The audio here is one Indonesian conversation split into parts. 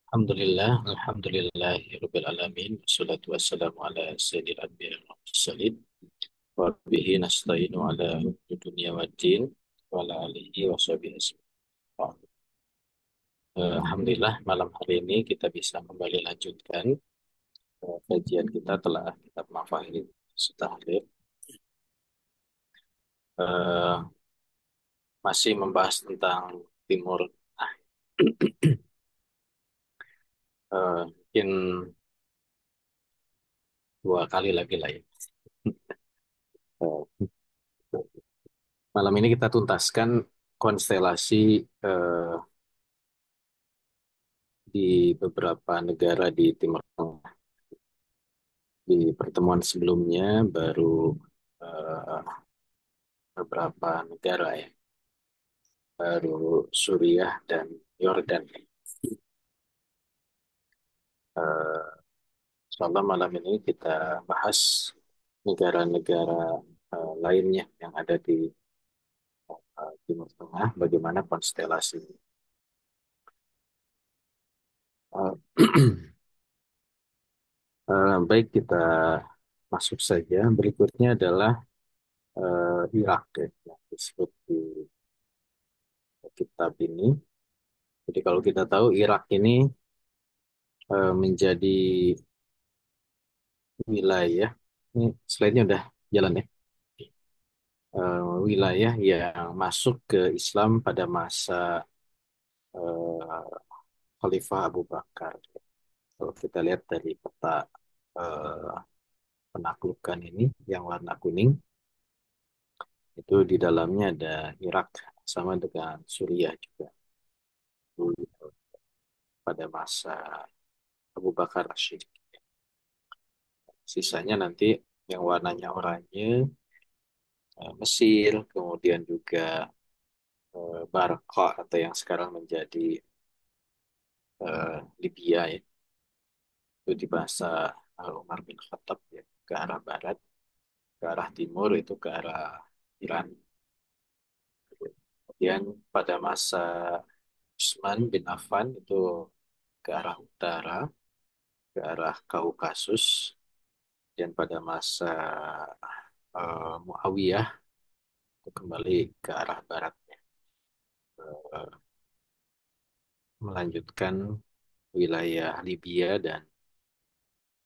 Alhamdulillah, alhamdulillahirabbil alamin, wassalatu wassalamu ala sayyidil anbiya'i wal mursalin wa bihi nasta'inu ala umuri dunya waddin wa ala alihi wa sahbihi ajma'in. Alhamdulillah malam hari ini kita bisa kembali lanjutkan kajian kita telah kitab Mafahim Tahrir. Eh, Masih membahas tentang Timur. Nah, mungkin dua kali lagi lah ya. Eh, Malam ini kita tuntaskan konstelasi eh, di beberapa negara di Timur Tengah. Di pertemuan sebelumnya baru eh, beberapa negara ya, baru Suriah dan Yordan. Eh, Insyaallah malam ini kita bahas negara-negara lainnya yang ada di Timur Tengah, bagaimana konstelasi. Eh, Baik, kita masuk saja. Berikutnya adalah Irak ya, yang disebut di kitab ini. Jadi kalau kita tahu Irak ini menjadi wilayah, ini slide-nya udah jalan ya. Wilayah yang masuk ke Islam pada masa eh, Khalifah Abu Bakar. Kalau kita lihat dari peta eh, penaklukan ini yang warna kuning, itu di dalamnya ada Irak sama dengan Suriah juga dulu pada masa Abu Bakar Rashid. Sisanya nanti yang warnanya oranye, Mesir, kemudian juga Barqa atau yang sekarang menjadi Libya ya, itu di bahasa Umar bin Khattab ya, ke arah barat, ke arah timur itu ke arah Iran. Kemudian pada masa Utsman bin Affan itu ke arah utara, ke arah Kaukasus, dan pada masa Muawiyah itu kembali ke arah barat, eh, melanjutkan wilayah Libya dan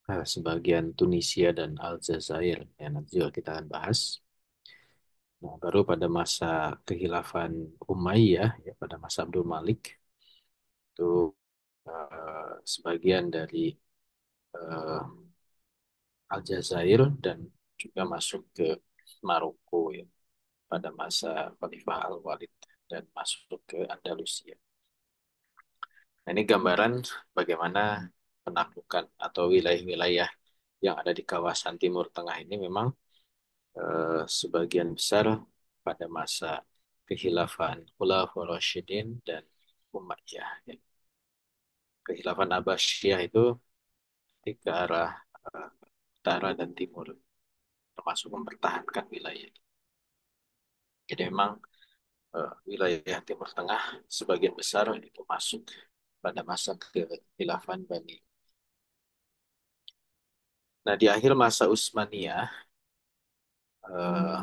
sebagian Tunisia dan Aljazair. Ya, nanti juga kita akan bahas. Nah, baru pada masa kekhilafan Umayyah, ya, pada masa Abdul Malik, itu sebagian dari eh, Aljazair dan juga masuk ke Maroko ya, pada masa Khalifah Al-Walid dan masuk ke Andalusia. Nah, ini gambaran bagaimana penaklukan atau wilayah-wilayah yang ada di kawasan Timur Tengah ini memang sebagian besar pada masa kekhilafan Khulafaur Rasyidin dan Umayyah. Ya. Kekhilafan Abbasiyah itu di ke arah eh, utara dan timur, termasuk mempertahankan wilayah. Jadi memang wilayah Timur Tengah sebagian besar itu masuk pada masa kekhilafan Bani. Nah, di akhir masa Utsmaniyah, eh,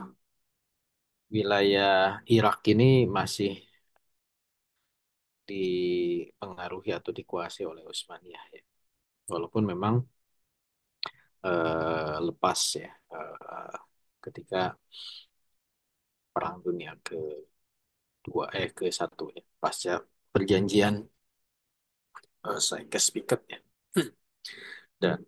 wilayah Irak ini masih dipengaruhi atau dikuasai oleh Utsmaniyah ya. Walaupun memang lepas ya, ketika Perang Dunia ke satu ya, pasca perjanjian Sykes-Picot ya. Dan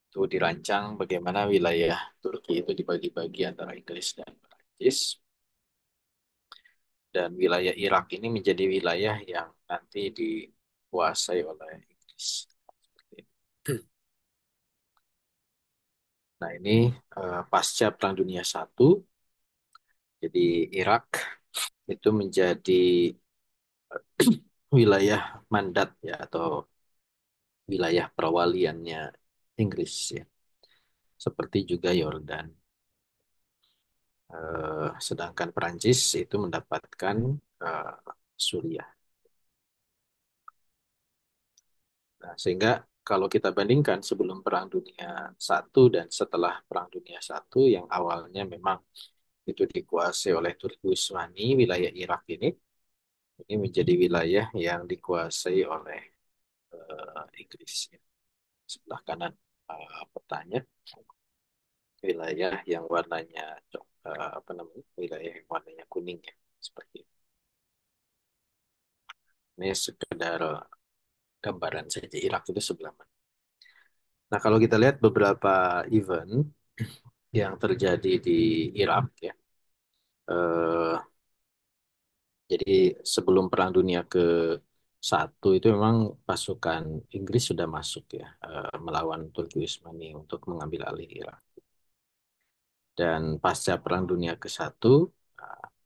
itu dirancang bagaimana wilayah Turki itu dibagi-bagi antara Inggris dan Prancis, dan wilayah Irak ini menjadi wilayah yang nanti dikuasai oleh Inggris. Nah, ini pasca Perang Dunia Satu, jadi Irak itu menjadi wilayah mandat ya, atau wilayah perwaliannya Inggris ya, seperti juga Yordan. Sedangkan Perancis itu mendapatkan Suriah. Nah, sehingga kalau kita bandingkan sebelum Perang Dunia Satu dan setelah Perang Dunia Satu yang awalnya memang itu dikuasai oleh Turki Utsmani, wilayah Irak ini menjadi wilayah yang dikuasai oleh Inggris. Ya. Sebelah kanan petanya wilayah yang warnanya apa namanya wilayah yang warnanya kuning ya seperti itu. Ini sekedar gambaran saja Irak itu sebelah mana. Nah kalau kita lihat beberapa event yang terjadi di Irak ya. Eh, jadi sebelum Perang Dunia ke satu itu memang pasukan Inggris sudah masuk ya melawan Turki Utsmani untuk mengambil alih Irak. Dan pasca Perang Dunia ke satu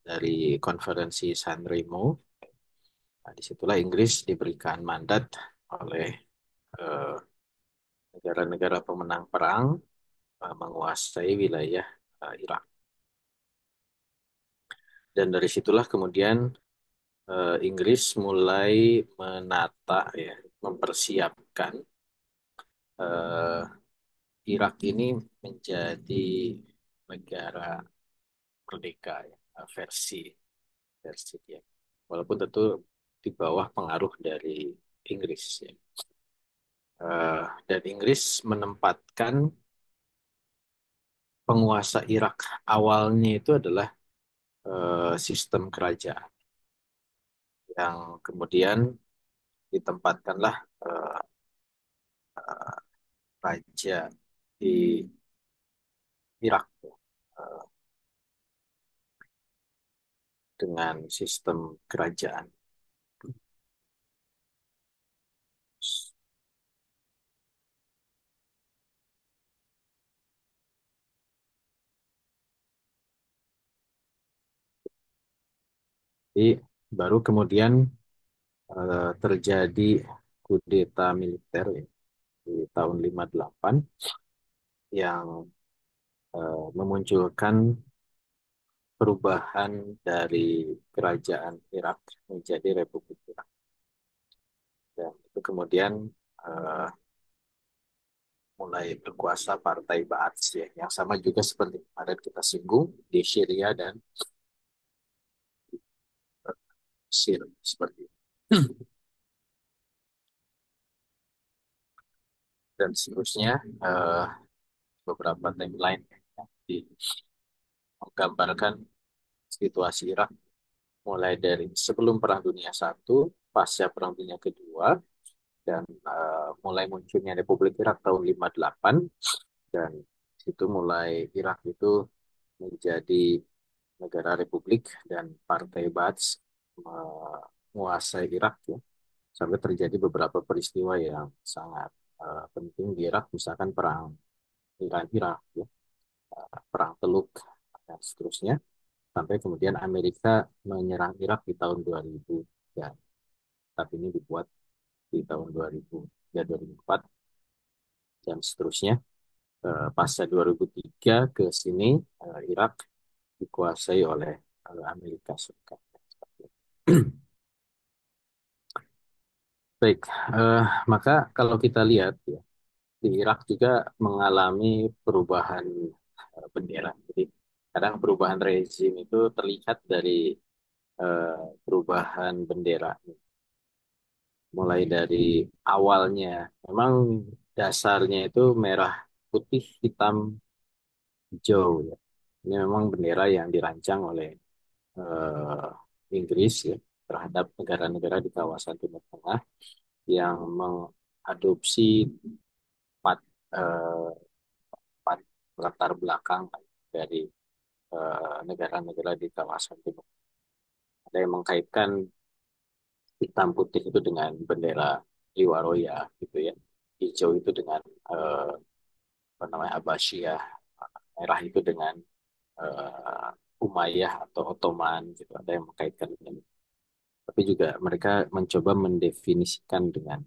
dari konferensi San Remo, nah, disitulah Inggris diberikan mandat oleh eh, negara-negara pemenang perang menguasai wilayah Irak. Dan dari situlah kemudian Inggris mulai menata ya, mempersiapkan eh, Irak ini menjadi negara merdeka ya, versi versi dia. Walaupun tentu di bawah pengaruh dari Inggris ya. Dan Inggris menempatkan penguasa Irak awalnya itu adalah sistem kerajaan yang kemudian ditempatkanlah eh, raja di Irak eh, dengan sistem kerajaan. Jadi baru kemudian terjadi kudeta militer ya, di tahun 58 yang memunculkan perubahan dari kerajaan Irak menjadi Republik Irak. Dan itu kemudian eh, mulai berkuasa Partai Ba'ath ya, yang sama juga seperti kemarin kita singgung di Syria dan Mesir seperti itu. Dan seterusnya eh, beberapa timeline yang menggambarkan situasi Irak mulai dari sebelum Perang Dunia Satu, pasca Perang Dunia Kedua, dan mulai munculnya Republik Irak tahun 58 dan itu mulai Irak itu menjadi negara republik dan Partai Ba'ath menguasai Irak ya sampai terjadi beberapa peristiwa yang sangat penting di Irak misalkan perang Iran-Irak ya, perang Teluk dan seterusnya sampai kemudian Amerika menyerang Irak di tahun 2000 ya tapi ini dibuat di tahun 2000 ya 2004 dan seterusnya. Pasca 2003 ke sini Irak dikuasai oleh Amerika Serikat. Baik, eh, maka kalau kita lihat ya di Irak juga mengalami perubahan bendera. Jadi kadang perubahan rezim itu terlihat dari perubahan bendera. Mulai dari awalnya, memang dasarnya itu merah, putih, hitam, hijau ya. Ini memang bendera yang dirancang oleh eh, Inggris ya terhadap negara-negara di kawasan Timur Tengah yang mengadopsi empat, eh, empat latar belakang dari negara-negara di kawasan Timur. Ada yang mengkaitkan hitam putih itu dengan bendera Liwaroya gitu ya. Hijau itu dengan eh, apa namanya Abbasiyah, merah itu dengan Umayyah atau Ottoman gitu. Ada yang mengkaitkan dengan tapi juga mereka mencoba mendefinisikan dengan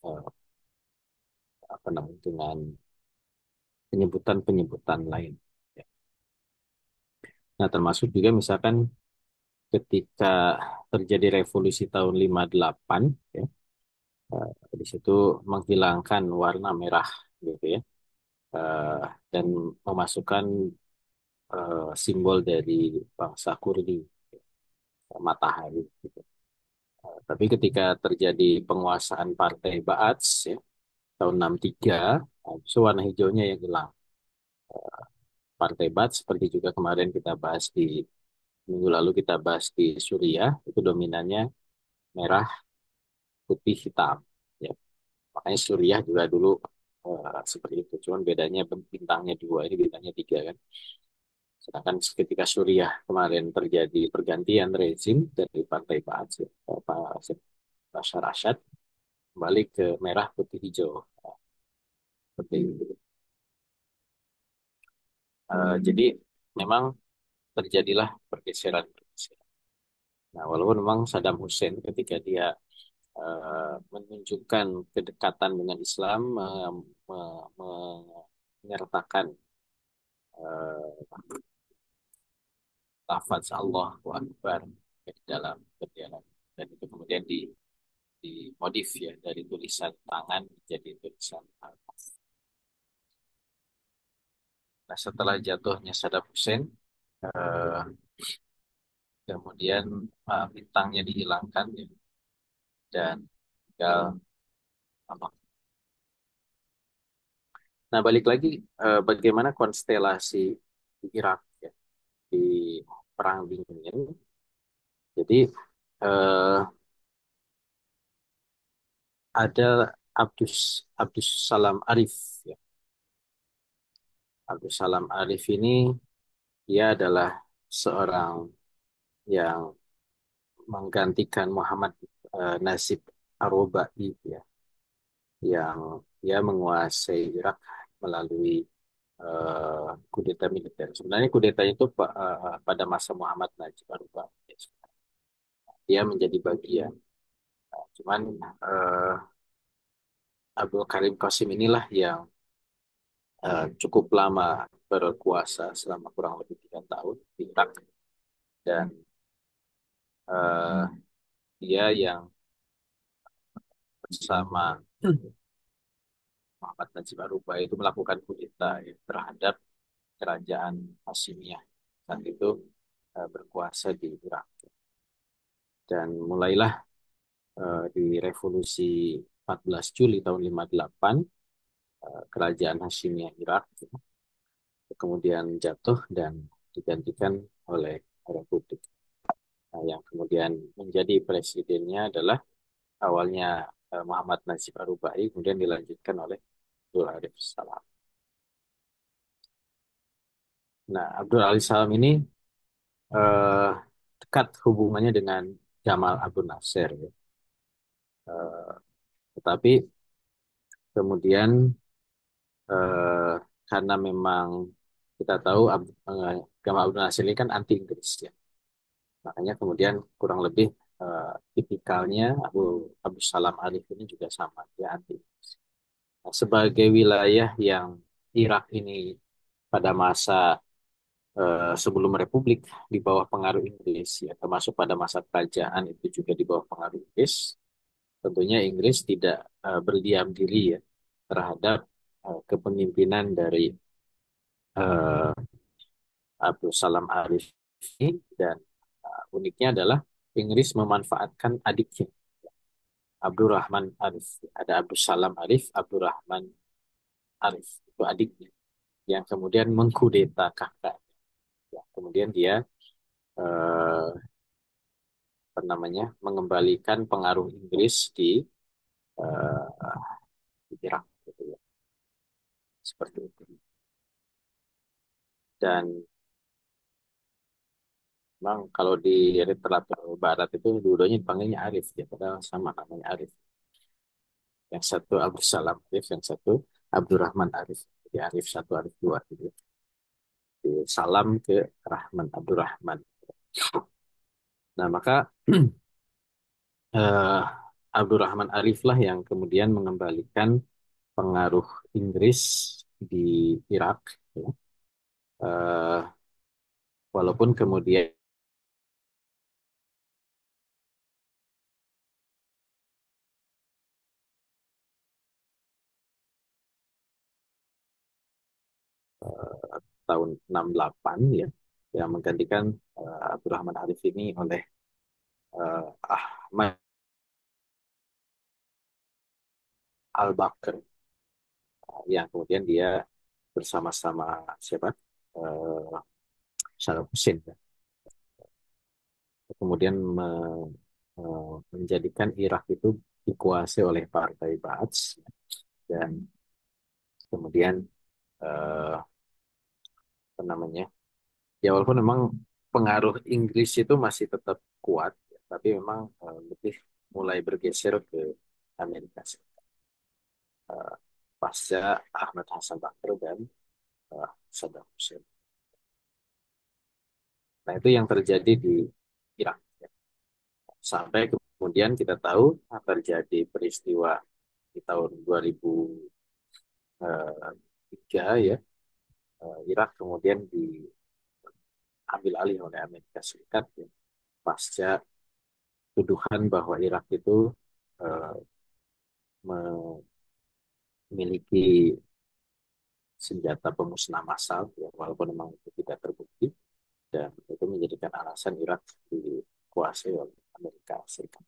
eh, apa namanya dengan penyebutan-penyebutan lain. Ya. Nah, termasuk juga misalkan ketika terjadi revolusi tahun 58, ya, di situ menghilangkan warna merah gitu ya, eh, dan memasukkan simbol dari bangsa Kurdi, matahari gitu. Tapi ketika terjadi penguasaan Partai Ba'ath ya, tahun 63, itu warna hijaunya yang hilang. Partai Ba'ath seperti juga kemarin kita bahas di minggu lalu kita bahas di Suriah, itu dominannya merah, putih, hitam. Ya. Makanya Suriah juga dulu seperti itu. Cuman bedanya bintangnya dua, ini bintangnya tiga kan. Sedangkan ketika Suriah kemarin terjadi pergantian rezim dari Partai Ba'ath, ya, Pak Bashar Assad, kembali ke merah, putih, hijau. Seperti itu. Jadi memang terjadilah pergeseran-pergeseran. Nah, walaupun memang Saddam Hussein ketika dia menunjukkan kedekatan dengan Islam, menyertakan uh, lafaz Allahu Akbar di dalam berdialog, dan itu kemudian dimodif ya dari tulisan tangan menjadi tulisan tangan. Nah, setelah jatuhnya Saddam Hussein, eh, kemudian bintangnya dihilangkan ya, dan tinggal apa. Nah, balik lagi, bagaimana konstelasi di Irak ya, di Perang Dingin. Jadi eh, ada Abdus Salam Arif ya. Abdus Salam Arif ini dia adalah seorang yang menggantikan Muhammad Nasib Ar-Robai ya, yang dia menguasai Irak melalui kudeta militer. Sebenarnya kudeta itu pada masa Muhammad Najib Ar-Robai. Dia menjadi bagian. Cuman eh, Abdul Karim Qasim inilah yang cukup lama berkuasa selama kurang lebih 3 tahun di Irak, dan eh, dia yang bersama Muhammad Najib Aruba itu melakukan kudeta ya, terhadap kerajaan Hasimiyah saat itu berkuasa di Irak, dan mulailah di revolusi 14 Juli tahun 58 kerajaan Hasimiyah Irak kemudian jatuh dan digantikan oleh Republik. Nah, yang kemudian menjadi presidennya adalah awalnya Muhammad Nasib Arubai, kemudian dilanjutkan oleh Abdul Arif Salam. Nah, Abdul Arif Salam ini eh, dekat hubungannya dengan Jamal Abdul Nasser, ya. Eh, tetapi kemudian eh, karena memang kita tahu Jamal Abdul Nasser ini kan anti Inggris ya, makanya kemudian kurang lebih tipikalnya Abu Salam Arif ini juga sama, dia anti Inggris. Nah, sebagai wilayah yang Irak ini pada masa sebelum Republik di bawah pengaruh Inggris ya, termasuk pada masa kerajaan itu juga di bawah pengaruh Inggris. Tentunya Inggris tidak berdiam diri ya terhadap kepemimpinan dari uh, Abdul Salam Arif ini, dan uniknya adalah Inggris memanfaatkan adiknya Abdurrahman Arif. Ada Abdul Salam Arif, Abdurrahman Arif itu adiknya yang kemudian mengkudeta kakak. Ya, kemudian dia eh, apa namanya mengembalikan pengaruh Inggris eh, di Irak gitu ya, seperti itu. Dan memang kalau di literatur Barat itu dua-duanya dipanggilnya Arif ya, padahal sama namanya Arif. Yang satu Abdul Salam Arif, yang satu Abdurrahman Arif. Jadi Arif satu, Arif dua gitu. Di Salam ke Rahman, Abdurrahman. Nah maka eh, Abdurrahman Arif lah yang kemudian mengembalikan pengaruh Inggris di Irak, ya. Eh, walaupun kemudian tahun 68 ya, yang menggantikan Abdurrahman Arif ini oleh Ahmad Al-Bakr, yang kemudian dia bersama-sama siapa? Eh, Saddam Hussein ya. Kemudian menjadikan Irak itu dikuasai oleh Partai Ba'ath, dan kemudian eh, apa namanya, ya walaupun memang pengaruh Inggris itu masih tetap kuat ya, tapi memang lebih mulai bergeser ke Amerika Serikat pasca Ahmad Hassan Bakr dan Saddam Hussein. Nah itu yang terjadi di Irak ya. Sampai kemudian kita tahu terjadi peristiwa di tahun 2003 ya, Irak kemudian diambil alih oleh Amerika Serikat ya, pasca tuduhan bahwa Irak itu eh, memiliki senjata pemusnah massal, ya, walaupun memang itu tidak terbukti, dan itu menjadikan alasan Irak dikuasai oleh Amerika Serikat.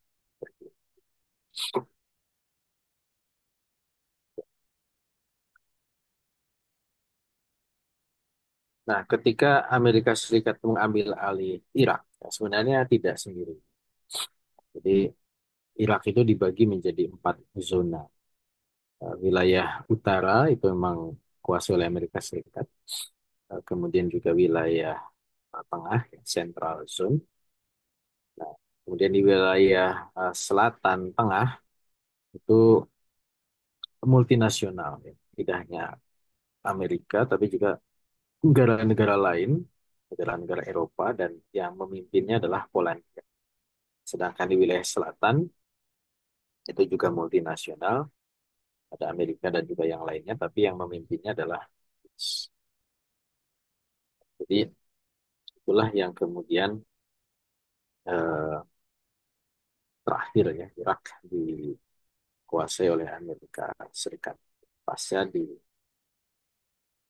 Nah, ketika Amerika Serikat mengambil alih Irak, ya, sebenarnya tidak sendiri. Jadi Irak itu dibagi menjadi 4 zona. Wilayah utara itu memang kuasai oleh Amerika Serikat. Kemudian juga wilayah tengah, ya, Central Zone. Nah, kemudian di wilayah selatan tengah itu multinasional, ya. Tidak hanya Amerika, tapi juga negara-negara lain, negara-negara Eropa, dan yang memimpinnya adalah Polandia. Sedangkan di wilayah selatan itu juga multinasional, ada Amerika dan juga yang lainnya, tapi yang memimpinnya adalah Inggris. Jadi itulah yang kemudian eh, terakhir ya, Irak dikuasai oleh Amerika Serikat pasca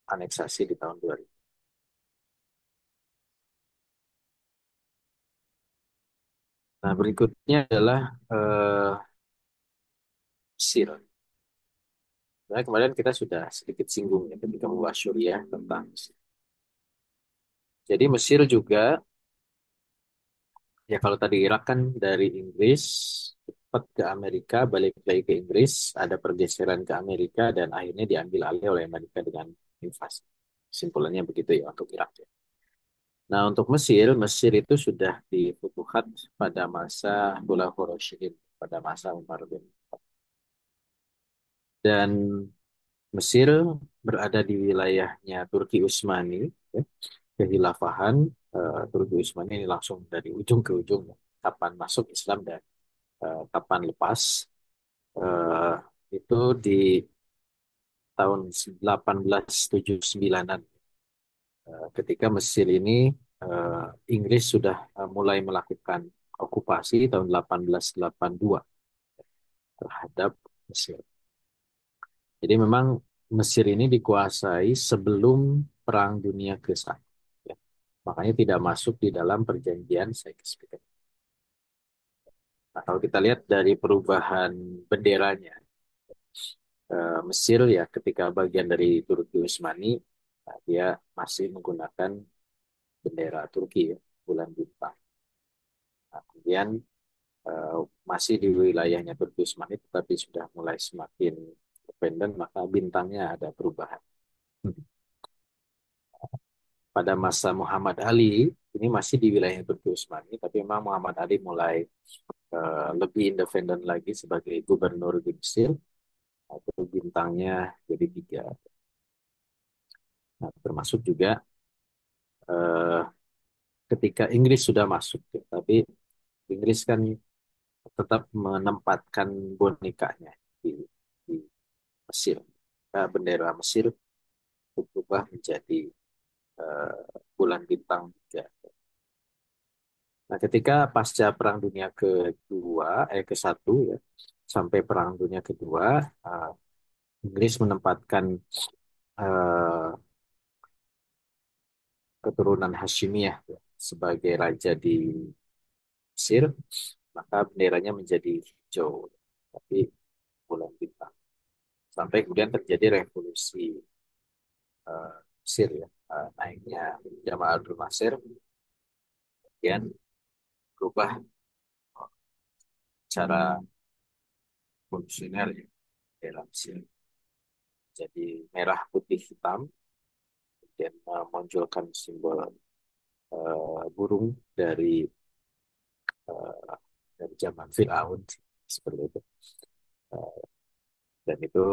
dianeksasi di tahun 2000. Nah, berikutnya adalah eh, Mesir. Nah, kemarin kita sudah sedikit singgung ya ketika membahas Suriah tentang Mesir. Jadi Mesir juga, ya kalau tadi Irak kan dari Inggris cepat ke Amerika, balik lagi ke Inggris, ada pergeseran ke Amerika dan akhirnya diambil alih oleh Amerika dengan invasi. Simpulannya begitu ya untuk Irak ya. Nah untuk Mesir, Mesir itu sudah difutuhat pada masa Khulafaur Rasyidin, pada masa Umar bin Khattab. Dan Mesir berada di wilayahnya Turki Utsmani, ya. Kehilafahan Turki Utsmani ini langsung dari ujung ke ujung, ya. Kapan masuk Islam dan kapan lepas. Eh, itu di tahun 1879-an, ketika Mesir ini eh, Inggris sudah mulai melakukan okupasi tahun 1882 terhadap Mesir. Jadi memang Mesir ini dikuasai sebelum Perang Dunia ke-1. Ya. Makanya tidak masuk di dalam perjanjian Sykes-Picot. Nah, kalau kita lihat dari perubahan benderanya, Mesir ya ketika bagian dari Turki Utsmani, nah, dia masih menggunakan bendera Turki ya, bulan bintang. Nah, kemudian eh, masih di wilayahnya Turki Utsmani tetapi sudah mulai semakin independen, maka bintangnya ada perubahan. Pada masa Muhammad Ali ini masih di wilayah Turki Utsmani, tapi memang Muhammad Ali mulai lebih independen lagi sebagai gubernur di Mesir, atau bintangnya jadi 3. Nah, termasuk juga eh, ketika Inggris sudah masuk, ya, tapi Inggris kan tetap menempatkan bonekanya di Mesir. Nah, bendera Mesir berubah menjadi eh, bulan bintang 3. Nah, ketika pasca Perang Dunia kedua, ke-1 ya, sampai Perang Dunia kedua, Inggris menempatkan eh, keturunan Hashimiyah ya, sebagai raja di Mesir, maka benderanya menjadi hijau, tapi bulan bintang. Sampai kemudian terjadi revolusi Mesir ya, naiknya Jamal Abdul Nasir, kemudian berubah cara revolusioner ya, dalam Mesir. Jadi merah putih hitam, kemudian memunculkan simbol burung eh, dari zaman Firaun seperti itu. Eh, dan itu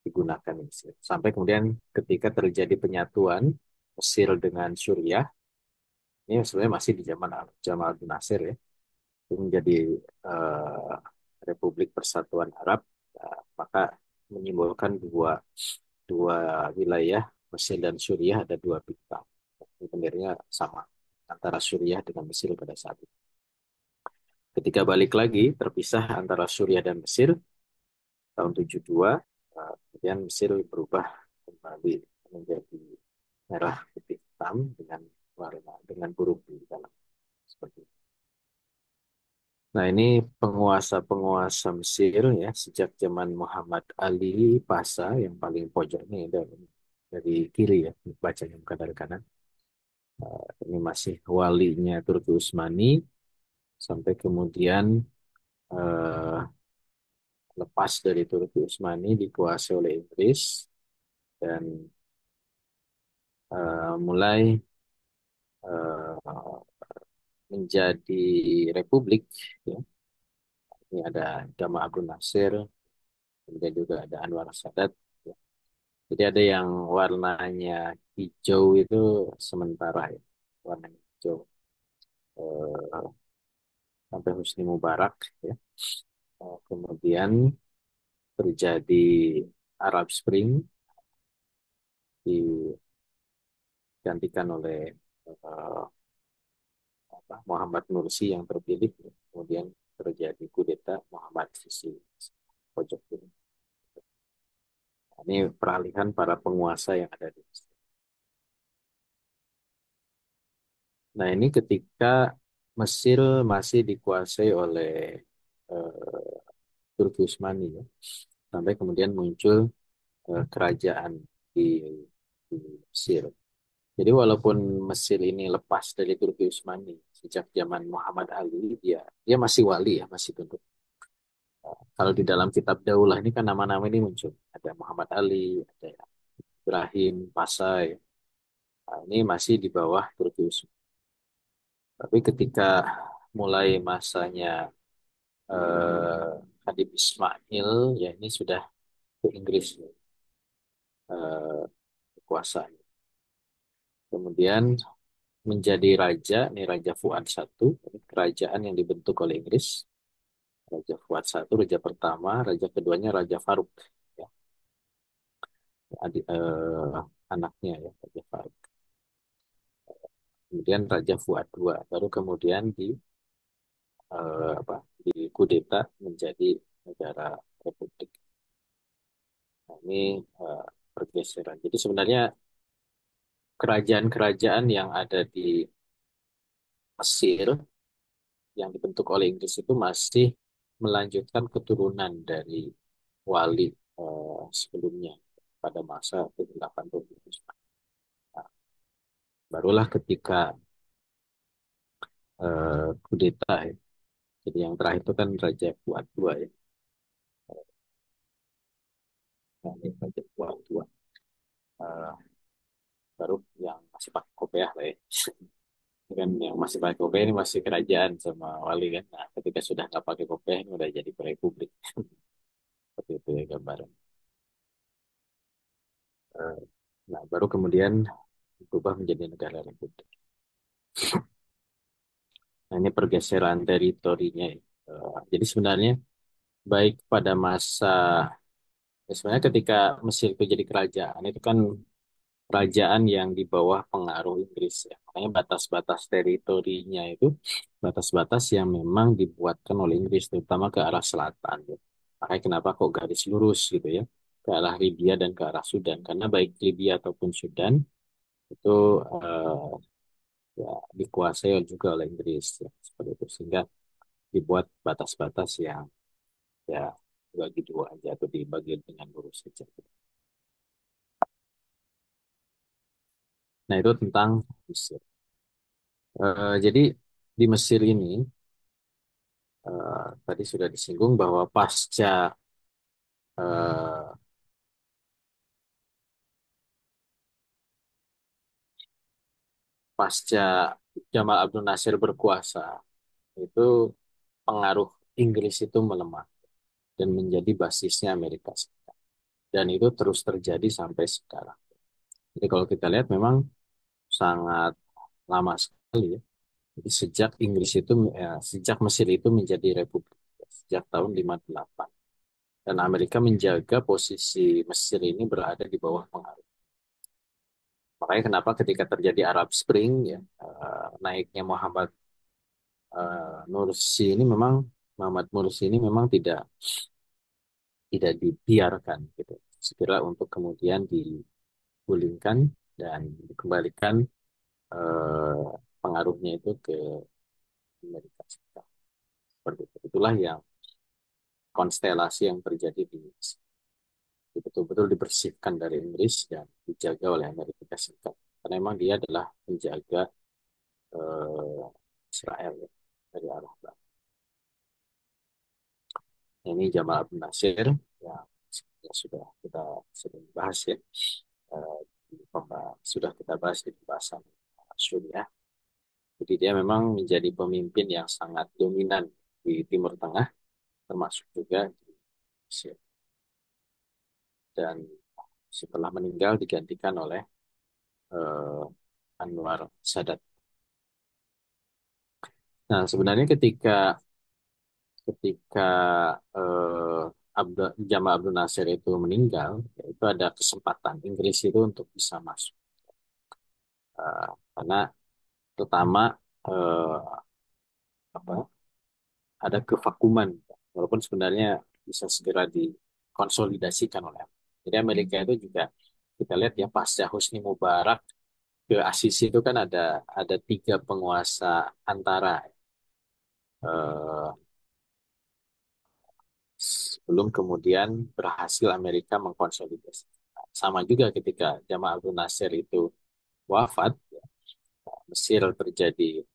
digunakan di Mesir. Sampai kemudian ketika terjadi penyatuan Mesir dengan Suriah, ini sebenarnya masih di zaman Jamal bin Nasir ya, itu menjadi eh, Republik Persatuan Arab, maka menyimbolkan dua dua wilayah Mesir dan Suriah ada dua bintang. Ini benderanya sama antara Suriah dengan Mesir pada saat itu. Ketika balik lagi terpisah antara Suriah dan Mesir tahun 72, kemudian Mesir berubah kembali menjadi merah putih hitam dengan warna dengan burung di dalam seperti itu. Nah, ini penguasa-penguasa Mesir ya sejak zaman Muhammad Ali Pasha yang paling pojok ini dari kiri ya, bacanya bukan dari kanan. Ini masih walinya Turki Utsmani sampai kemudian eh, lepas dari Turki Utsmani dikuasai oleh Inggris dan mulai eh, menjadi republik ya. Ini ada Gamal Abdul Nasir, kemudian juga ada Anwar Sadat ya. Jadi ada yang warnanya hijau itu sementara ya, warna hijau eh, sampai Husni Mubarak ya. Kemudian terjadi Arab Spring digantikan oleh eh, Muhammad Nursi yang terpilih ya. Kemudian terjadi kudeta Muhammad Sisi pojok kiri. Ini peralihan para penguasa yang ada di Mesir. Nah, ini ketika Mesir masih dikuasai oleh eh, Turki Utsmani ya. Sampai kemudian muncul kerajaan di, di Mesir. Jadi walaupun Mesir ini lepas dari Turki Utsmani sejak zaman Muhammad Ali, dia masih wali ya, masih tunduk. Kalau di dalam kitab Daulah ini kan nama-nama ini muncul. Ada Muhammad Ali, ada Ibrahim, Pasai. Nah, ini masih di bawah Turki Utsmani. Tapi ketika mulai masanya eh, Habib Ismail, ya ini sudah ke Inggris kekuasaan. Kemudian menjadi raja, ini Raja Fuad I, ini kerajaan yang dibentuk oleh Inggris. Raja Fuad I, raja pertama, raja keduanya Raja Faruk, ya, adik, anaknya ya, Raja Faruk. Kemudian Raja Fuad II, baru kemudian apa, dikudeta menjadi negara republik. Nah, ini eh, pergeseran. Jadi sebenarnya kerajaan-kerajaan yang ada di Mesir yang dibentuk oleh Inggris itu masih melanjutkan keturunan dari wali sebelumnya pada masa kehilafahan Turki Utsmani. Nah, barulah ketika kudeta ya. Jadi yang terakhir itu kan Raja Fuad II ya. Nah, ini Raja Fuad II. Eh, baru yang masih pakai kopiah lah ya. Ini kan yang masih pakai kopiah ini masih kerajaan sama wali kan. Nah, ketika sudah nggak pakai kopiah ini udah jadi republik. Seperti itu ya gambaran. Eh, nah, baru kemudian berubah menjadi negara republik. Nah, ini pergeseran teritorinya ya. Jadi sebenarnya baik pada masa ya sebenarnya ketika Mesir itu jadi kerajaan itu kan kerajaan yang di bawah pengaruh Inggris ya. Makanya batas-batas teritorinya itu batas-batas yang memang dibuatkan oleh Inggris terutama ke arah selatan ya. Makanya kenapa kok garis lurus gitu ya ke arah Libya dan ke arah Sudan karena baik Libya ataupun Sudan itu ya dikuasai juga oleh Inggris ya, seperti itu sehingga dibuat batas-batas yang ya bagi dua aja atau dibagi dengan lurus saja. Nah itu tentang Mesir. Jadi di Mesir ini tadi sudah disinggung bahwa eh, pasca Jamal Abdul Nasir berkuasa itu pengaruh Inggris itu melemah dan menjadi basisnya Amerika Serikat. Dan itu terus terjadi sampai sekarang. Jadi kalau kita lihat memang sangat lama sekali ya. Jadi sejak Inggris itu, sejak Mesir itu menjadi republik, ya, sejak tahun 58. Dan Amerika menjaga posisi Mesir ini berada di bawah pengaruh. Makanya kenapa ketika terjadi Arab Spring, ya, naiknya Nursi ini memang, Muhammad Mursi ini memang tidak dibiarkan gitu. Segera untuk kemudian digulingkan dan dikembalikan eh, pengaruhnya itu ke Amerika Serikat. Seperti itu. Itulah yang konstelasi yang terjadi di Inggris. Betul-betul dibersihkan dari Inggris dan dijaga oleh Amerika Serikat. Karena memang dia adalah penjaga eh, Israel ya, dari arah barat. Ini Jamal Abdul Nasir yang ya sudah kita sering bahas ya. Eh, sudah kita bahas di pembahasan Syuriah. Jadi dia memang menjadi pemimpin yang sangat dominan di Timur Tengah, termasuk juga di Mesir. Dan setelah meninggal digantikan oleh eh, Anwar Sadat. Nah, sebenarnya ketika ketika Jamal Abdul Nasir itu meninggal, ya itu ada kesempatan Inggris itu untuk bisa masuk. Karena terutama eh, apa, ada kevakuman, walaupun sebenarnya bisa segera dikonsolidasikan oleh Amerika. Jadi Amerika itu juga kita lihat ya pasca Husni Mubarak ke Asisi itu kan ada tiga penguasa antara eh, sebelum kemudian berhasil Amerika mengkonsolidasi. Sama juga ketika Jamal Abdul Nasir itu wafat, Mesir terjadi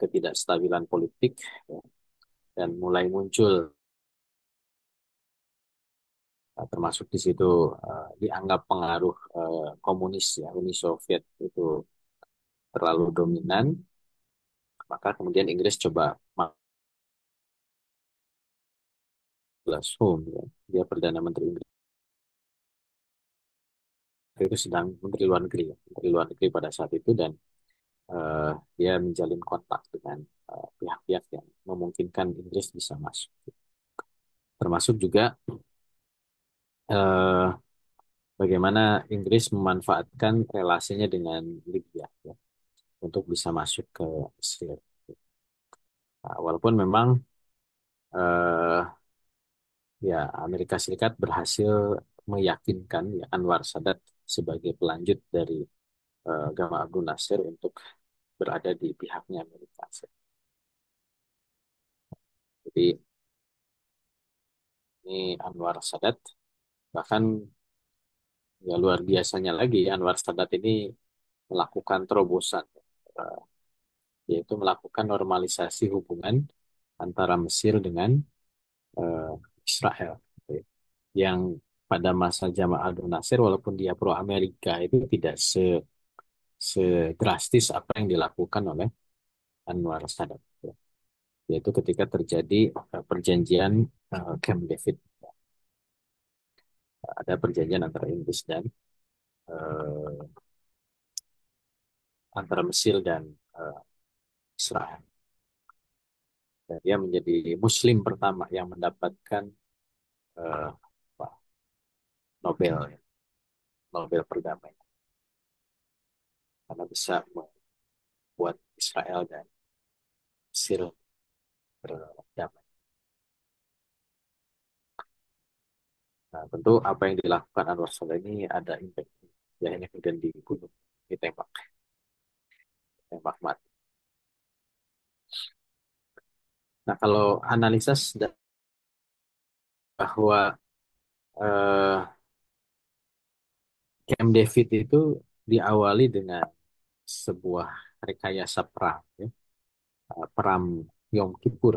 ketidakstabilan politik ya, dan mulai muncul termasuk di situ dianggap pengaruh komunis ya Uni Soviet itu terlalu dominan, maka kemudian Inggris coba Home ya. Dia Perdana Menteri Inggris itu sedang Menteri Luar Negeri ya. Menteri Luar Negeri pada saat itu dan eh, dia menjalin kontak dengan pihak-pihak yang memungkinkan Inggris bisa masuk. Termasuk juga eh, bagaimana Inggris memanfaatkan relasinya dengan Libya ya, untuk bisa masuk ke Mesir. Nah, walaupun memang eh, ya Amerika Serikat berhasil meyakinkan ya, Anwar Sadat sebagai pelanjut dari Gamal Abdul Nasir untuk berada di pihaknya Amerika Serikat. Jadi ini Anwar Sadat bahkan ya luar biasanya lagi Anwar Sadat ini melakukan terobosan eh, yaitu melakukan normalisasi hubungan antara Mesir dengan eh, Israel gitu ya. Yang pada masa Jamal Abdul Nasir walaupun dia pro Amerika itu tidak sedrastis apa yang dilakukan oleh Anwar Sadat ya. Yaitu ketika terjadi perjanjian Camp David. Ada perjanjian antara Inggris dan eh, antara Mesir dan eh, Israel. Dan dia menjadi Muslim pertama yang mendapatkan eh, apa, Nobel, ya, Nobel perdamaian karena bisa membuat Israel dan Mesir berdamai. Nah, tentu apa yang dilakukan Anwar Sadat ini ada impact. Ya, ini kemudian dibunuh. ditembak, tembak mati. Nah, kalau analisa bahwa eh, Camp David itu diawali dengan sebuah rekayasa perang, ya, perang Yom Kippur,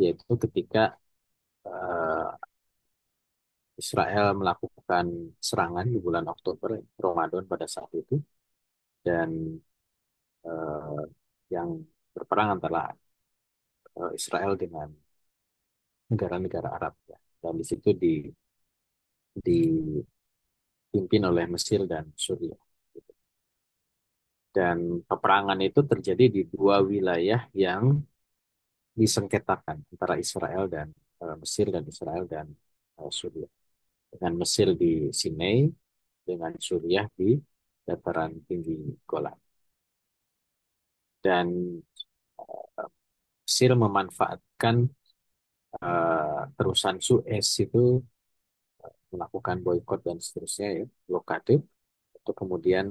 yaitu ketika eh, Israel melakukan serangan di bulan Oktober, Ramadan pada saat itu, dan eh, yang berperang antara Israel dengan negara-negara Arab, ya. Dan di situ dipimpin oleh Mesir dan Suriah. Dan peperangan itu terjadi di dua wilayah yang disengketakan antara Israel dan Mesir, dan Israel dan Suriah. Dengan Mesir di Sinai, dengan Suriah di dataran tinggi Golan. Dan Mesir memanfaatkan terusan Suez itu, melakukan boykot dan seterusnya, ya, blokade, untuk kemudian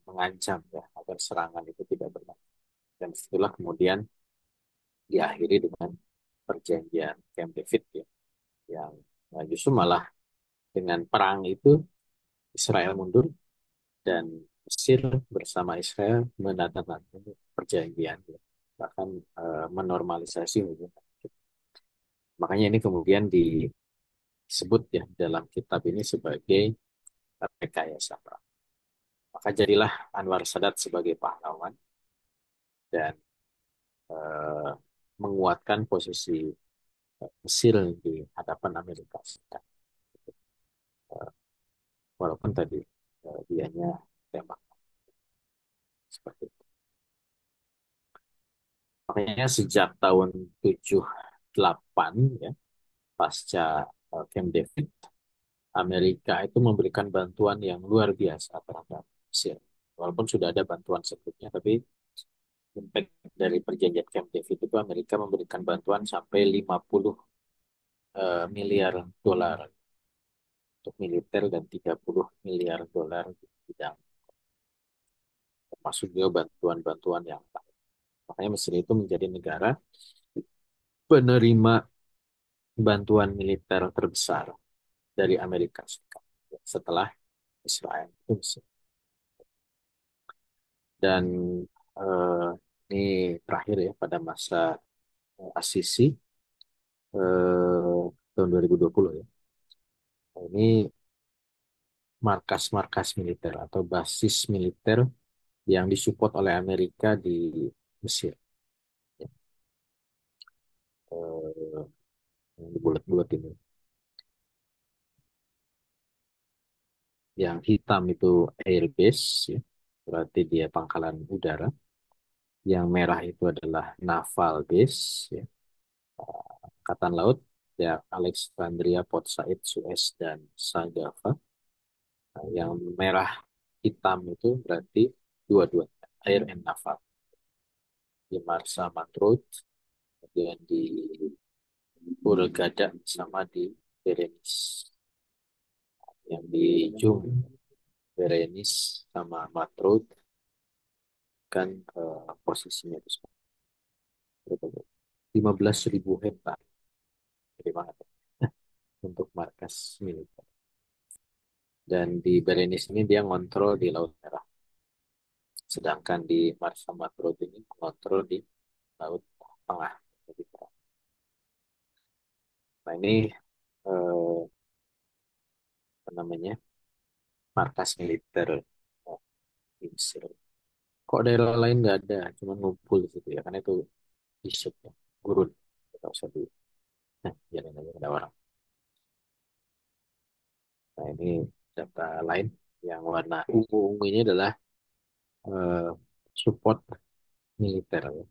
mengancam, ya, agar serangan itu tidak berlanjut. Dan setelah kemudian diakhiri dengan perjanjian Camp David, ya, yang justru malah dengan perang itu Israel mundur, dan Mesir bersama Israel menandatangani perjanjian, ya, bahkan menormalisasi hubungan. Makanya ini kemudian disebut, ya, dalam kitab ini sebagai rekayasa perang. Maka jadilah Anwar Sadat sebagai pahlawan dan eh, menguatkan posisi Mesir di hadapan Amerika Serikat. Eh, Walaupun tadi dianya tembak seperti itu. Makanya sejak tahun 78, ya, pasca Camp David, Amerika itu memberikan bantuan yang luar biasa terhadap Mesir. Walaupun sudah ada bantuan sebelumnya, tapi impact dari perjanjian Camp David itu Amerika memberikan bantuan sampai 50 miliar dolar untuk militer, dan 30 miliar dolar di bidang, termasuk juga bantuan-bantuan yang lain. Makanya Mesir itu menjadi negara penerima bantuan militer terbesar dari Amerika Serikat, ya, setelah Israel itu Mesir. Dan eh, ini terakhir, ya, pada masa Asisi, tahun 2020, ya. Ini markas-markas militer atau basis militer yang disupport oleh Amerika di Mesir. Ya. Eh, yang bulat-bulat ini. Yang hitam itu airbase, ya, berarti dia pangkalan udara. Yang merah itu adalah naval base, ya, angkatan laut, ya, Alexandria, Port Said, Suez, dan Sagava. Nah, yang merah hitam itu berarti dua-duanya air and naval, di Marsa Matrut, kemudian di Hurghada, sama di Berenice. Yang di Jum, Berenice sama Matrut kan posisinya itu 15.000 hektar, gede banget, ya, untuk markas militer. Dan di Berenice ini dia ngontrol di Laut Merah, sedangkan di Marsa Matrut ini ngontrol di Laut Tengah. Jadi, nah ini eh, apa namanya, markas militer di Mesir. Kok daerah lain nggak ada, cuma ngumpul di situ, ya, karena itu isu, ya, gurun, kita usah di, nah, jalan aja ada orang. Nah, ini data lain yang warna ungu ini adalah eh, support militer, ya.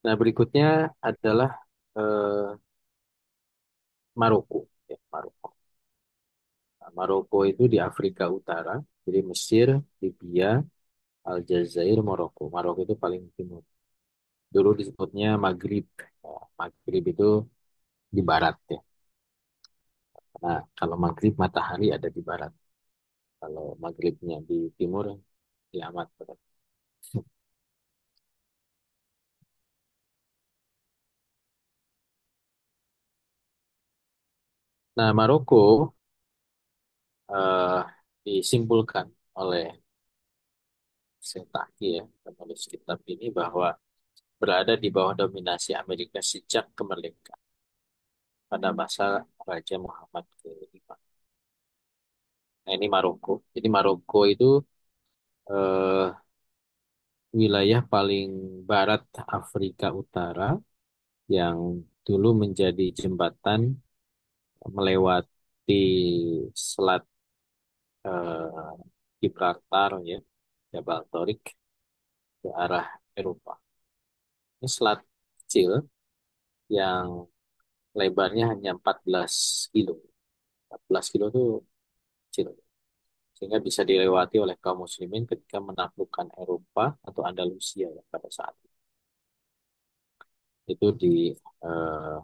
Nah, berikutnya adalah eh, Maroko, ya, Maroko. Nah, Maroko itu di Afrika Utara, jadi Mesir, Libya, Aljazair, Maroko. Maroko itu paling timur. Dulu disebutnya Maghrib. Nah, Maghrib itu di barat, ya. Nah, kalau maghrib matahari ada di barat. Kalau maghribnya di timur, kiamat. Nah, Maroko eh, disimpulkan oleh Setaki ya, penulis kitab ini bahwa berada di bawah dominasi Amerika sejak kemerdekaan pada masa Raja Muhammad ke-5. Nah, ini Maroko. Jadi Maroko itu eh, wilayah paling barat Afrika Utara yang dulu menjadi jembatan melewati Selat eh, Gibraltar ya, Jabal Torik ke arah Eropa. Ini selat kecil yang lebarnya hanya 14 kilo. 14 kilo itu kecil. Sehingga bisa dilewati oleh kaum muslimin ketika menaklukkan Eropa atau Andalusia ya, pada saat itu di eh,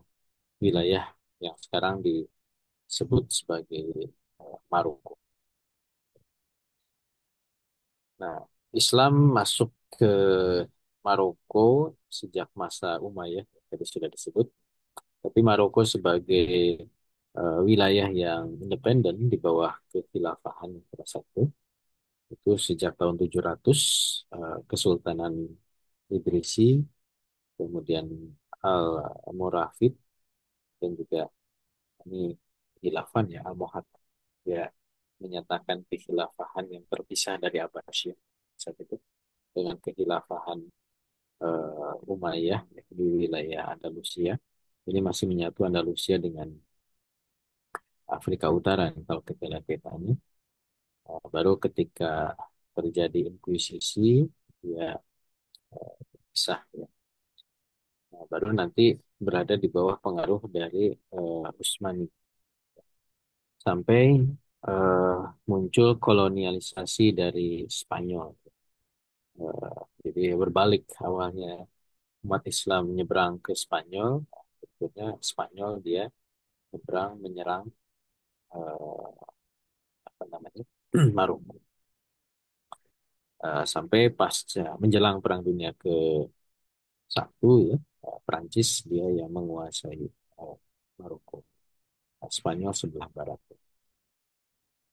wilayah yang sekarang disebut sebagai Maroko. Nah, Islam masuk ke Maroko sejak masa Umayyah, tadi sudah disebut. Tapi Maroko sebagai wilayah yang independen di bawah kekhilafahan pada saat itu sejak tahun 700 Kesultanan Idrisi, kemudian Al-Morafid dan juga ini khilafan ya Al-Mohad ya menyatakan kekhilafahan yang terpisah dari Abbasiyah saat itu dengan kekhilafahan Umayyah di wilayah Andalusia. Ini masih menyatu Andalusia dengan Afrika Utara kalau kita lihat petanya. Baru ketika terjadi inkuisisi ya sah ya. Nah, baru nanti berada di bawah pengaruh dari Utsmani sampai eh, muncul kolonialisasi dari Spanyol. Jadi berbalik awalnya umat Islam menyeberang ke Spanyol, berikutnya Spanyol dia menyeberang menyerang apa namanya Maroko. Sampai pasca menjelang Perang Dunia ke-1 ya, Prancis dia yang menguasai Maroko. Spanyol sebelah barat.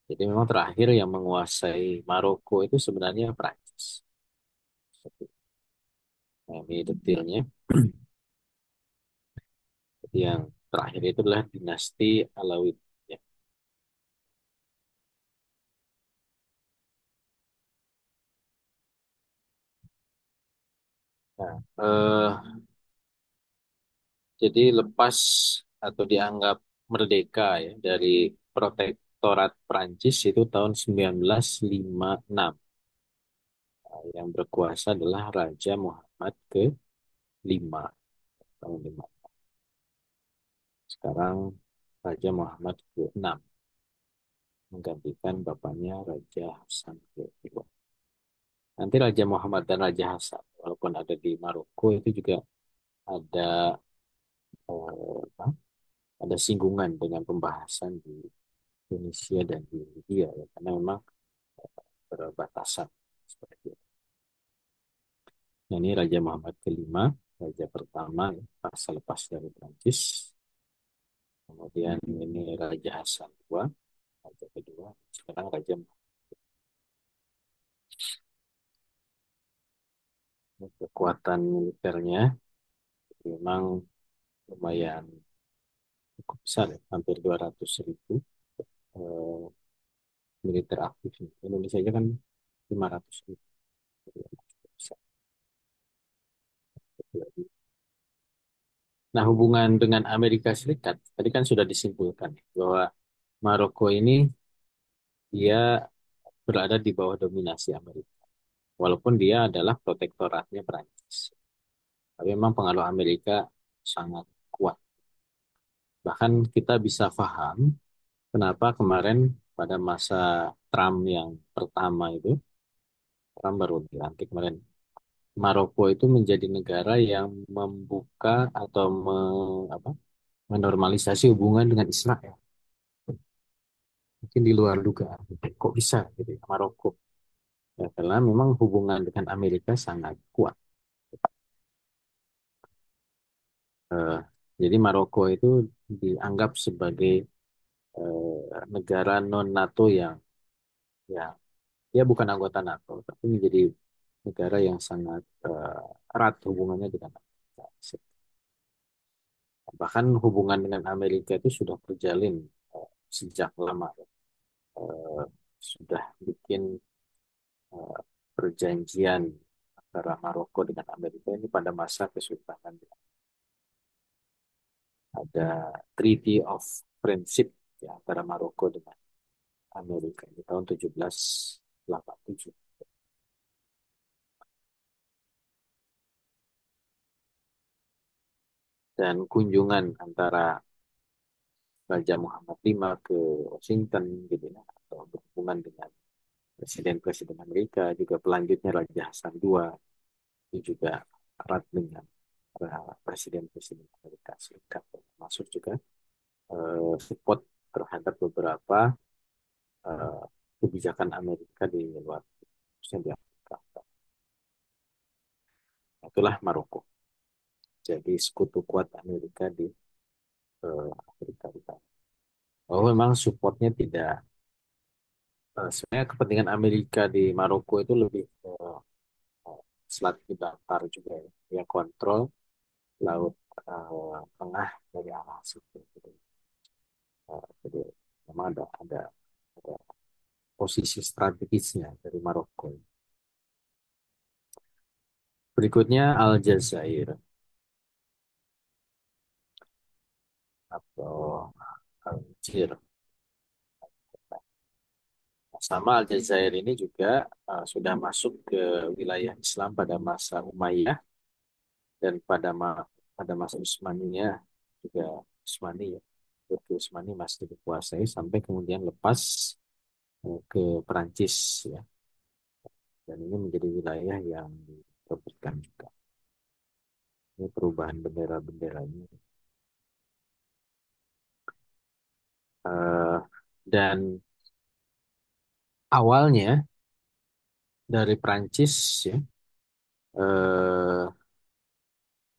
Jadi memang terakhir yang menguasai Maroko itu sebenarnya Prancis. Nah, ini detailnya. Jadi yang terakhir itu adalah dinasti Alawid. Ya. Nah, jadi lepas atau dianggap merdeka ya dari protektorat Prancis itu tahun 1956. Yang berkuasa adalah Raja Muhammad ke-5 tahun 5. Sekarang Raja Muhammad ke-6 menggantikan bapaknya Raja Hasan kedua. Nanti Raja Muhammad dan Raja Hasan, walaupun ada di Maroko, itu juga ada apa? Ada singgungan dengan pembahasan di Indonesia dan di India ya, karena memang berbatasan seperti itu. Nah, ini Raja Muhammad ke-5, Raja pertama ya, pas lepas dari Prancis. Kemudian ini Raja Hasan II, Raja kedua. Sekarang Raja kekuatan militernya memang lumayan cukup besar ya, hampir 200 ribu eh, militer aktif. Indonesia aja kan 500 ribu. Jadi memang cukup besar. Nah, hubungan dengan Amerika Serikat tadi kan sudah disimpulkan ya, bahwa Maroko ini dia berada di bawah dominasi Amerika. Walaupun dia adalah protektoratnya Prancis. Tapi memang pengaruh Amerika sangat kuat. Bahkan kita bisa paham kenapa kemarin pada masa Trump yang pertama itu, Trump baru dilantik kemarin, Maroko itu menjadi negara yang membuka atau apa, menormalisasi hubungan dengan Israel. mungkin di luar dugaan. Kok bisa gitu ya, Maroko? Ya, karena memang hubungan dengan Amerika sangat kuat. Eh, jadi Maroko itu dianggap sebagai negara non NATO yang dia bukan anggota NATO, tapi menjadi negara yang sangat erat hubungannya dengan Amerika. Bahkan hubungan dengan Amerika itu sudah terjalin sejak lama. Eh, sudah bikin eh, perjanjian antara Maroko dengan Amerika ini pada masa Kesultanan. Ada Treaty of Friendship ya, antara Maroko dengan Amerika di tahun 1787. Dan kunjungan antara Raja Muhammad V ke Washington gitu ya, atau berhubungan dengan presiden-presiden Amerika, juga pelanjutnya Raja Hasan II, itu juga erat dengan presiden-presiden Amerika Serikat, termasuk juga support terhadap beberapa eh, kebijakan Amerika di luar, khususnya di Afrika. Itulah Maroko. Jadi sekutu kuat Amerika di Afrika Utara. Oh, memang supportnya tidak, sebenarnya kepentingan Amerika di Maroko itu lebih ke Selat Gibraltar juga ya. Dia kontrol laut tengah dari arah situ. Gitu. Jadi memang ada posisi strategisnya dari Maroko. Berikutnya Aljazair atau Algier. Sama Aljazair ini juga sudah masuk ke wilayah Islam pada masa Umayyah dan pada masa Utsmaniyah juga Utsmani ya. Turki Utsmani masih dikuasai sampai kemudian lepas ke Perancis ya. Dan ini menjadi wilayah yang diperebutkan juga. Ini perubahan bendera-benderanya. Eh, dan awalnya dari Perancis ya, eh,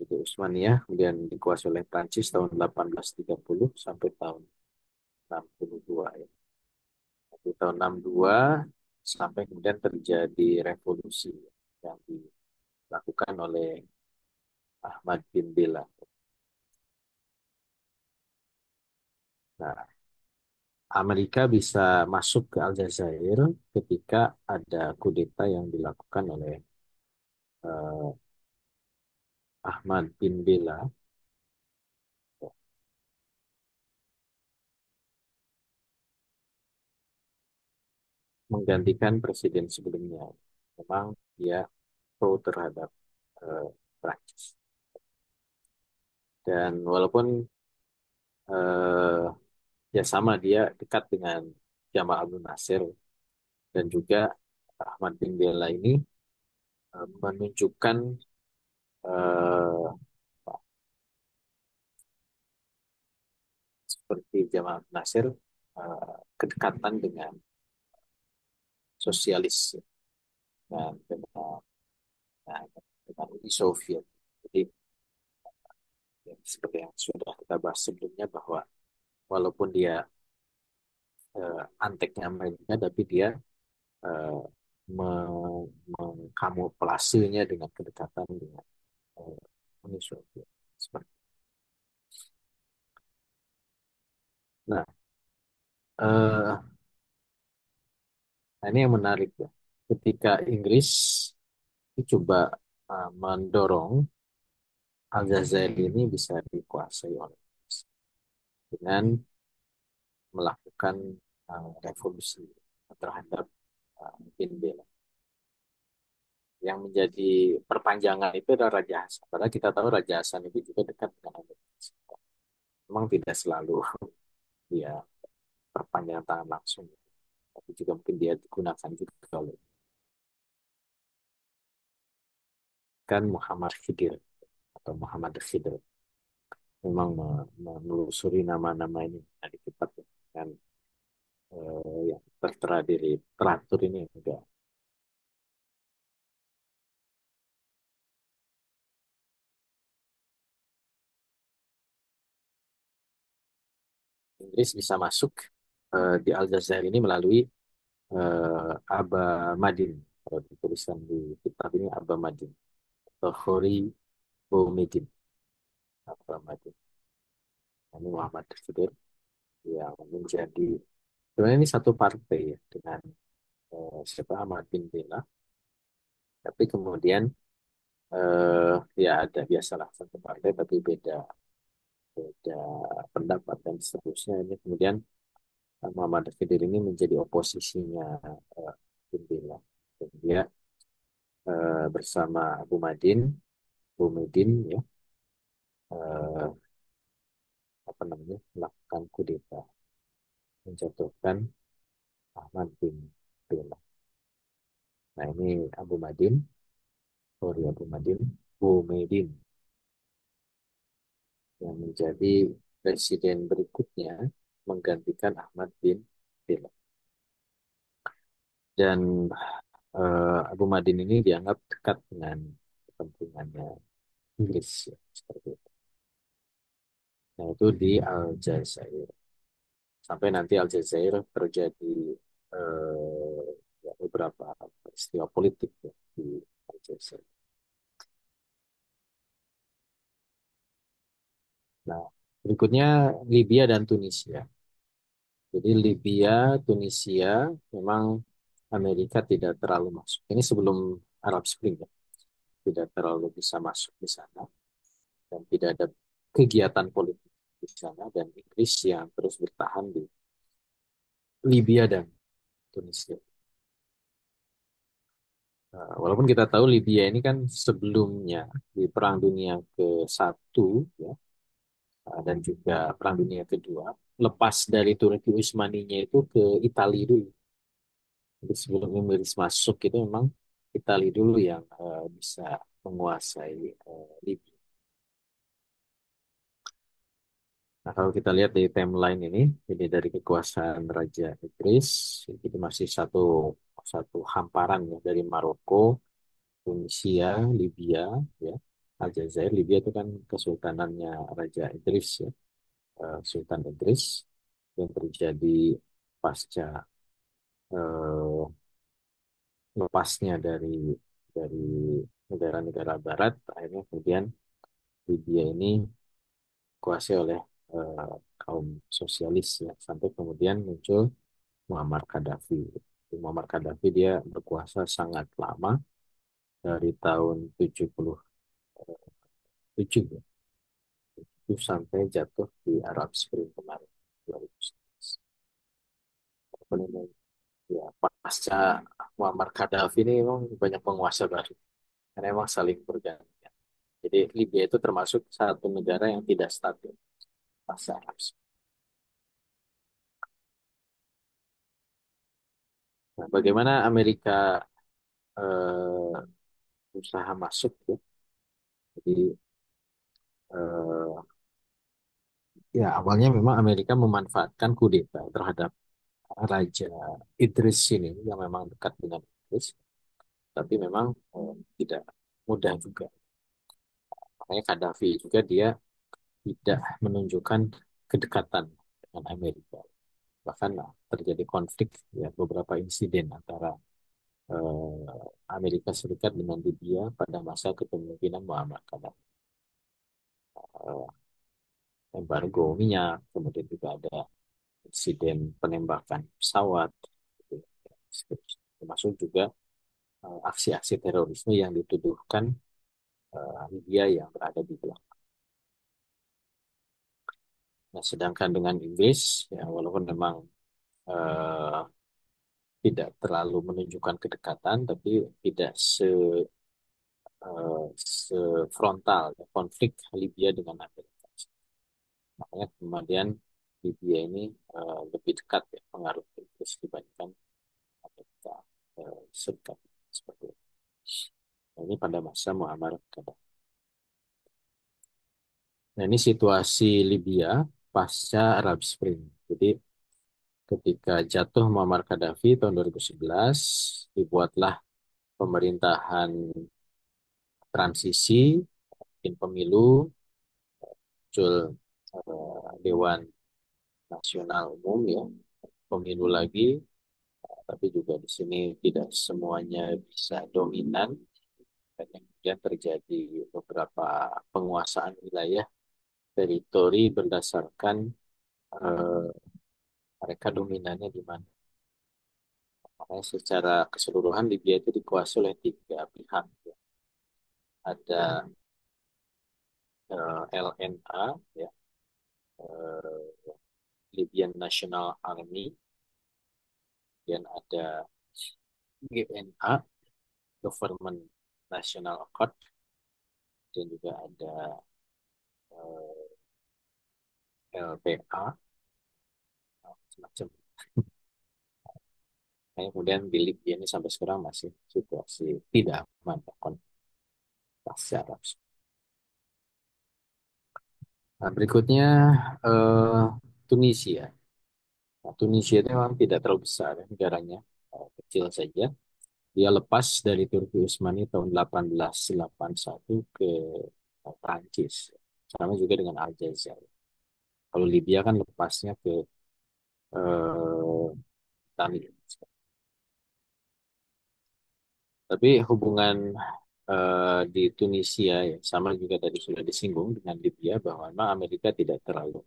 itu Utsmaniyah kemudian dikuasai oleh Prancis tahun 1830 sampai tahun 62 ya. Di tahun 62 sampai kemudian terjadi revolusi yang dilakukan oleh Ahmad bin Bella. Nah, Amerika bisa masuk ke Aljazair ketika ada kudeta yang dilakukan oleh eh, Ahmad bin Bella menggantikan presiden sebelumnya. Memang dia pro terhadap Prancis. Dan walaupun eh, ya sama dia dekat dengan Jamal Abdul Nasir dan juga Ahmad bin Bella ini menunjukkan eh, seperti Jamal Abdul Nasir kedekatan dengan sosialis dan dengan Uni Soviet. Jadi ya, seperti yang sudah kita bahas sebelumnya bahwa walaupun dia anteknya Amerika, tapi dia eh, mengkamuflasenya dengan kedekatan dengan eh, Uni Soviet. Seperti. Nah, eh, nah, ini yang menarik ya. Ketika Inggris itu coba mendorong Aljazair ini bisa dikuasai oleh Inggris dengan melakukan revolusi terhadap Bin Bella. Yang menjadi perpanjangan itu adalah Raja Hasan. Padahal kita tahu Raja Hasan itu juga dekat dengan Amerika Serikat. Memang tidak selalu dia perpanjangan tangan langsung, tapi juga mungkin dia digunakan juga oleh kan Muhammad Khidir atau Muhammad Khidir memang menelusuri nama-nama ini di kitab kan yang tertera di teratur ini enggak. Inggris bisa masuk di Aljazair ini melalui Aba Madin. Kalau dituliskan di kitab ini Aba Madin atau Khori Boumediene Aba Madin. Ini Muhammad Khidir yang menjadi sebenarnya ini satu partai ya dengan siapa Ahmad bin Bella, tapi kemudian ya ada biasalah satu partai tapi beda beda pendapat dan seterusnya. Ini kemudian Muhammad Khidir ini menjadi oposisinya eh, bin Bella. Dan dia bersama Abu Madin, Abu Madin ya, eh, apa namanya, melakukan kudeta, menjatuhkan Ahmad bin Bella. Nah ini Abu Madin, sorry Abu Madin, Abu Madin yang menjadi presiden berikutnya menggantikan Ahmad bin Bella. Dan Abu Madin ini dianggap dekat dengan kepentingannya Inggris ya, seperti itu. Nah itu di Aljazair. Sampai nanti Aljazair terjadi ya, beberapa peristiwa politik ya, di Aljazair. Nah, berikutnya Libya dan Tunisia. Jadi Libya, Tunisia memang Amerika tidak terlalu masuk. Ini sebelum Arab Spring ya, tidak terlalu bisa masuk di sana dan tidak ada kegiatan politik di sana dan Inggris yang terus bertahan di Libya dan Tunisia. Walaupun kita tahu Libya ini kan sebelumnya di Perang Dunia ke-1 ya, dan juga Perang Dunia Kedua, lepas dari Turki Utsmaninya itu ke Italia dulu. Jadi sebelum Inggris masuk itu memang Italia dulu yang bisa menguasai Libya. Nah, kalau kita lihat di timeline ini, jadi dari kekuasaan Raja Inggris, itu masih satu satu hamparan ya dari Maroko, Tunisia, Libya, ya, Aljazair. Libya itu kan kesultanannya Raja Idris ya, Sultan Idris yang terjadi pasca eh, lepasnya dari negara-negara Barat, akhirnya kemudian Libya ini dikuasai oleh eh, kaum sosialis ya, sampai kemudian muncul Muammar Gaddafi. Muammar Gaddafi dia berkuasa sangat lama dari tahun 77 ya, itu sampai jatuh di Arab Spring kemarin 2011. Walaupun ini ya pasca Muammar Gaddafi ini memang banyak penguasa baru karena memang saling bergantian. Jadi Libya itu termasuk satu negara yang tidak stabil pasca Arab Spring. Nah, bagaimana Amerika usaha masuk ya? Jadi ya awalnya memang Amerika memanfaatkan kudeta terhadap Raja Idris ini yang memang dekat dengan Inggris, tapi memang tidak mudah juga. Makanya Gaddafi juga dia tidak menunjukkan kedekatan dengan Amerika. Bahkan terjadi konflik ya beberapa insiden antara Amerika Serikat dengan Libya pada masa kepemimpinan Muammar Gaddafi. Eh, Embargo minyak, kemudian juga ada insiden penembakan pesawat, gitu ya. Termasuk juga aksi-aksi terorisme yang dituduhkan Libya yang berada di belakang. Nah, sedangkan dengan Inggris, ya walaupun memang eh, tidak terlalu menunjukkan kedekatan, tapi tidak sefrontal ya, konflik Libya dengan Amerika. Makanya kemudian Libya ini lebih dekat ya, pengaruh Inggris dibandingkan Amerika Serikat seperti itu. Nah, ini pada masa Muammar Gaddafi. Nah, ini situasi Libya pasca Arab Spring. Jadi Ketika jatuh Muammar Gaddafi tahun 2011, dibuatlah pemerintahan transisi, bikin pemilu, muncul Dewan Nasional Umum ya, pemilu lagi, tapi juga di sini tidak semuanya bisa dominan, dan kemudian terjadi beberapa penguasaan wilayah teritori berdasarkan eh, mereka dominannya di mana. Makanya secara keseluruhan Libya itu dikuasai oleh tiga pihak. Ada LNA, ya, eh, Libyan National Army, kemudian ada GNA, Government National Accord, dan juga ada LPA, semacam. Nah, kemudian di Libya ini sampai sekarang masih situasi tidak aman, pasca Arab. Nah, berikutnya eh, Tunisia. Nah, Tunisia itu memang tidak terlalu besar ya, negaranya, kecil saja. Dia lepas dari Turki Utsmani tahun 1881 ke Prancis. Sama juga dengan Aljazair. Kalau Libya kan lepasnya ke Italia. Tapi hubungan di Tunisia ya, sama juga tadi sudah disinggung dengan Libya bahwa memang Amerika tidak terlalu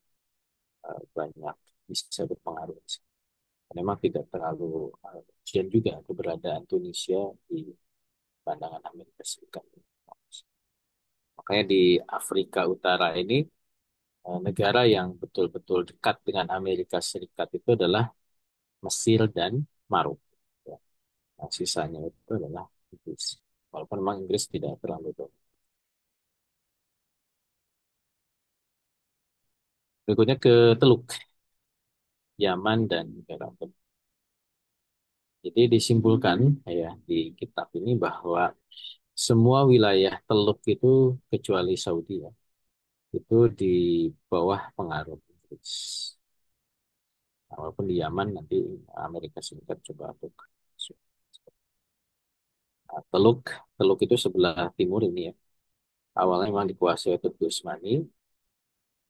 banyak bisa berpengaruh. Memang tidak terlalu urgent juga keberadaan Tunisia di pandangan Amerika Serikat. Makanya di Afrika Utara ini negara yang betul-betul dekat dengan Amerika Serikat itu adalah Mesir dan Maroko. Ya. Nah, sisanya itu adalah Inggris. Walaupun memang Inggris tidak terlalu itu. Berikutnya ke Teluk, Yaman dan negara Teluk. Jadi disimpulkan ya di kitab ini bahwa semua wilayah Teluk itu kecuali Saudi ya, itu di bawah pengaruh Inggris. Nah, walaupun di Yaman nanti Amerika Serikat coba untuk masuk. Nah, Teluk, Teluk itu sebelah timur ini ya. Awalnya memang dikuasai oleh Turki Utsmani,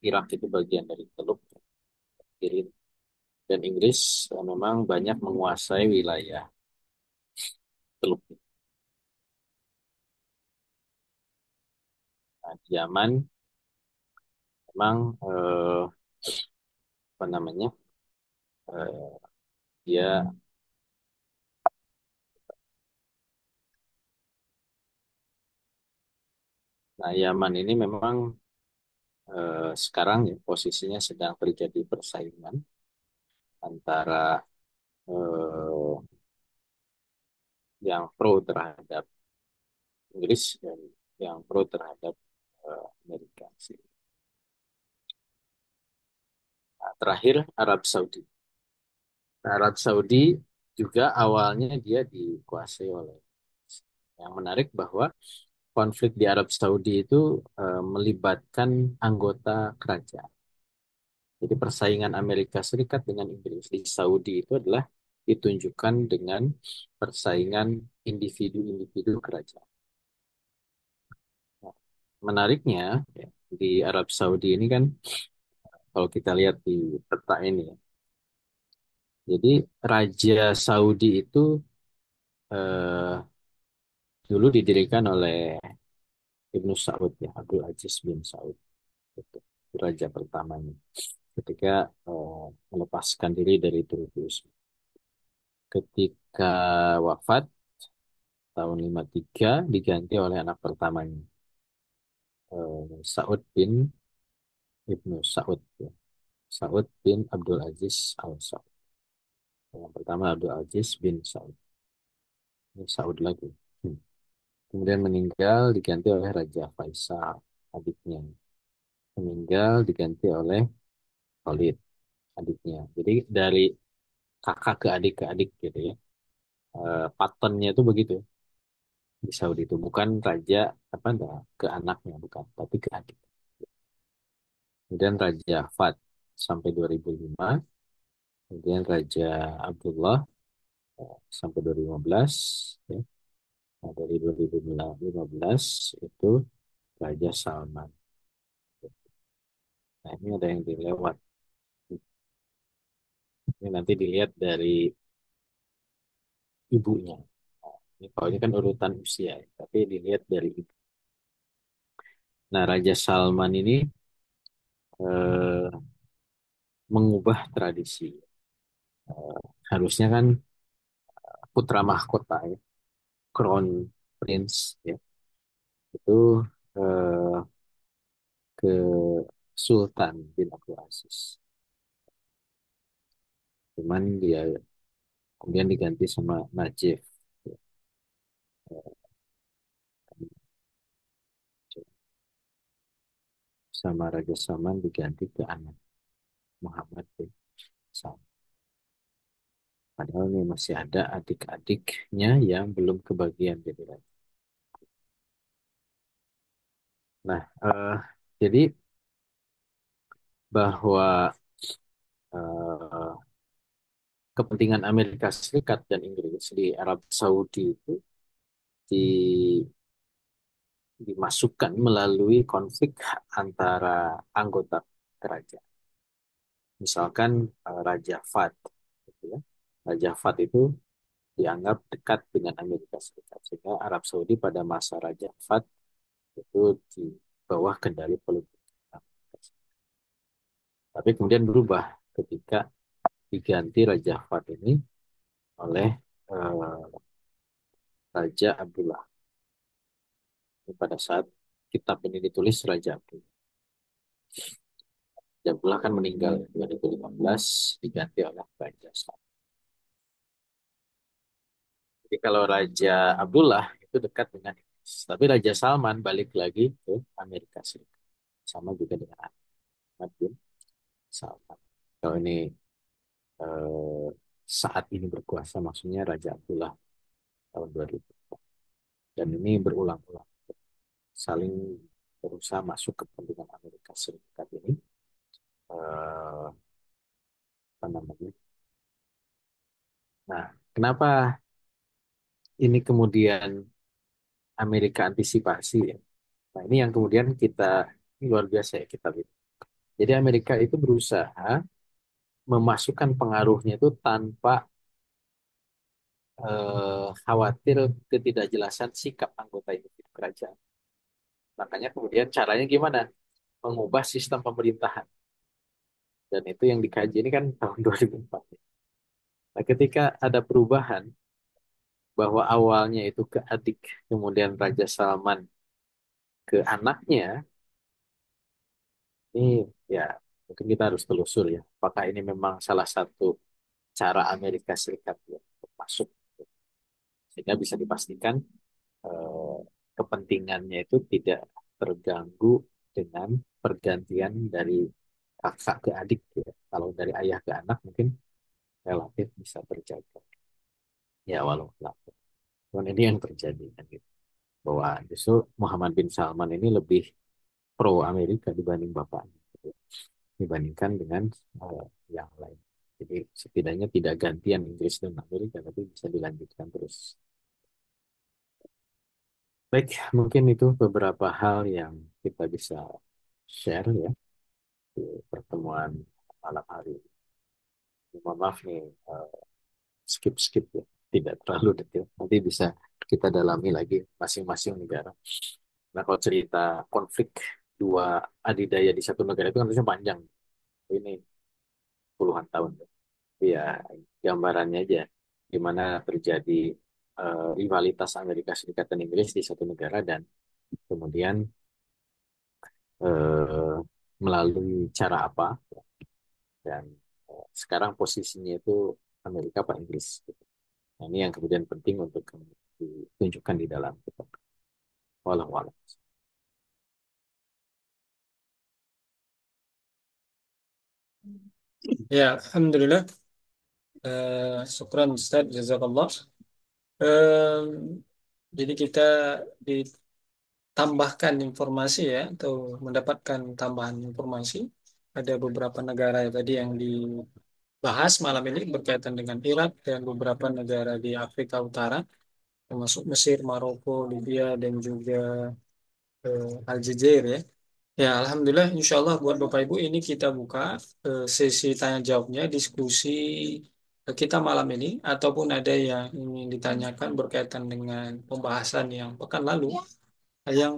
Irak itu bagian dari Teluk kiri. Dan Inggris memang banyak menguasai wilayah Teluk. Nah, di Yaman memang apa namanya, eh, dia, nah Yaman ini memang sekarang ya posisinya sedang terjadi persaingan antara eh, yang pro terhadap Inggris dan yang pro terhadap Amerika sih. Nah, terakhir Arab Saudi. Nah, Arab Saudi juga awalnya dia dikuasai oleh. Yang menarik bahwa konflik di Arab Saudi itu melibatkan anggota kerajaan. Jadi persaingan Amerika Serikat dengan Inggris di Saudi itu adalah ditunjukkan dengan persaingan individu-individu kerajaan. Nah, menariknya ya, di Arab Saudi ini kan kalau kita lihat di peta ini ya, jadi Raja Saudi itu eh, dulu didirikan oleh Ibnu Saud ya, Abdul Aziz bin Saud, itu raja pertamanya. Ketika melepaskan diri dari Turki. Ketika wafat tahun 53 diganti oleh anak pertamanya, Saud bin Ibnu Saud ya. Saud bin Abdul Aziz Al Saud. Yang pertama Abdul Aziz bin Saud. Ini Saud lagi. Hmm. Kemudian meninggal diganti oleh Raja Faisal, adiknya. Meninggal diganti oleh Khalid, adiknya. Jadi dari kakak ke adik gitu ya. Patternnya itu begitu di Saudi itu, bukan raja apa enggak ke anaknya, bukan, tapi ke adik. Kemudian Raja Fahd sampai 2005, Kemudian Raja Abdullah sampai 2015, ya. Nah, dari 2015 itu Raja Salman. Nah, ini ada yang dilewat. Ini nanti dilihat dari ibunya. Nah, ini kalau ini kan urutan usia, ya, tapi dilihat dari ibu. Nah, Raja Salman ini eh, mengubah tradisi. Harusnya kan putra mahkota ya, Crown Prince ya, itu eh, ke Sultan bin Abdul Aziz. Cuman dia kemudian diganti sama Najib. Ya, sama Raja Salman diganti ke anak Muhammad bin Salman. Padahal ini masih ada adik-adiknya yang belum kebagian jadi raja. Nah, jadi bahwa eh, kepentingan Amerika Serikat dan Inggris di Arab Saudi itu di, dimasukkan melalui konflik antara anggota kerajaan. Misalkan Raja Fahd, gitu ya. Raja Fahd itu dianggap dekat dengan Amerika Serikat, sehingga Arab Saudi pada masa Raja Fahd itu di bawah kendali politik Amerika Serikat. Tapi kemudian berubah ketika diganti Raja Fahd ini oleh eh, Raja Abdullah. Ini pada saat kitab ini ditulis Raja Abdullah. Raja Abdullah kan meninggal 2015 diganti oleh Raja Salman. Jadi kalau Raja Abdullah itu dekat dengan Inggris. Tapi Raja Salman balik lagi ke Amerika Serikat. Sama juga dengan Ahmad bin Salman. Kalau ini eh, saat ini berkuasa maksudnya Raja Abdullah tahun 2000. Dan ini berulang-ulang saling berusaha masuk ke kepentingan Amerika Serikat ini. Apa namanya? Nah, kenapa ini kemudian Amerika antisipasi ya? Nah, ini yang kemudian kita ini luar biasa ya kita lihat. Jadi Amerika itu berusaha memasukkan pengaruhnya itu tanpa khawatir ketidakjelasan sikap anggota individu kerajaan. Makanya kemudian caranya gimana? Mengubah sistem pemerintahan. Dan itu yang dikaji ini kan tahun 2004. Nah, ketika ada perubahan bahwa awalnya itu ke adik, kemudian Raja Salman ke anaknya, ini ya mungkin kita harus telusur ya. Apakah ini memang salah satu cara Amerika Serikat ya, untuk masuk, sehingga bisa dipastikan eh, kepentingannya itu tidak terganggu dengan pergantian dari kakak ke adik ya. Kalau dari ayah ke anak mungkin relatif bisa terjaga. Ya walau lapor. Cuman ini yang terjadi kan gitu. Bahwa justru Muhammad bin Salman ini lebih pro Amerika dibanding bapaknya, gitu. Dibandingkan dengan eh, yang lain. Jadi setidaknya tidak gantian Inggris dan Amerika, tapi bisa dilanjutkan terus. Baik, mungkin itu beberapa hal yang kita bisa share ya di pertemuan malam hari ini. Mohon maaf nih, skip-skip ya, tidak terlalu detail. Nanti bisa kita dalami lagi masing-masing negara. Nah, kalau cerita konflik dua adidaya di satu negara itu kan harusnya panjang. Ini puluhan tahun. Ya, gambarannya aja gimana terjadi rivalitas Amerika Serikat dan Inggris di satu negara dan kemudian eh, melalui cara apa dan sekarang posisinya itu Amerika apa Inggris gitu. Nah, ini yang kemudian penting untuk ditunjukkan di dalam kitab. Walau alam. Ya, Alhamdulillah. Syukran Ustaz, jazakallah. Eh, jadi kita ditambahkan informasi ya, atau mendapatkan tambahan informasi. Ada beberapa negara ya tadi yang disebutkan bahas malam ini berkaitan dengan Irak dan beberapa negara di Afrika Utara, termasuk Mesir, Maroko, Libya, dan juga Aljazair ya. Ya, Alhamdulillah, insya Allah buat Bapak Ibu ini kita buka sesi tanya jawabnya, diskusi kita malam ini, ataupun ada yang ingin ditanyakan berkaitan dengan pembahasan yang pekan lalu, yang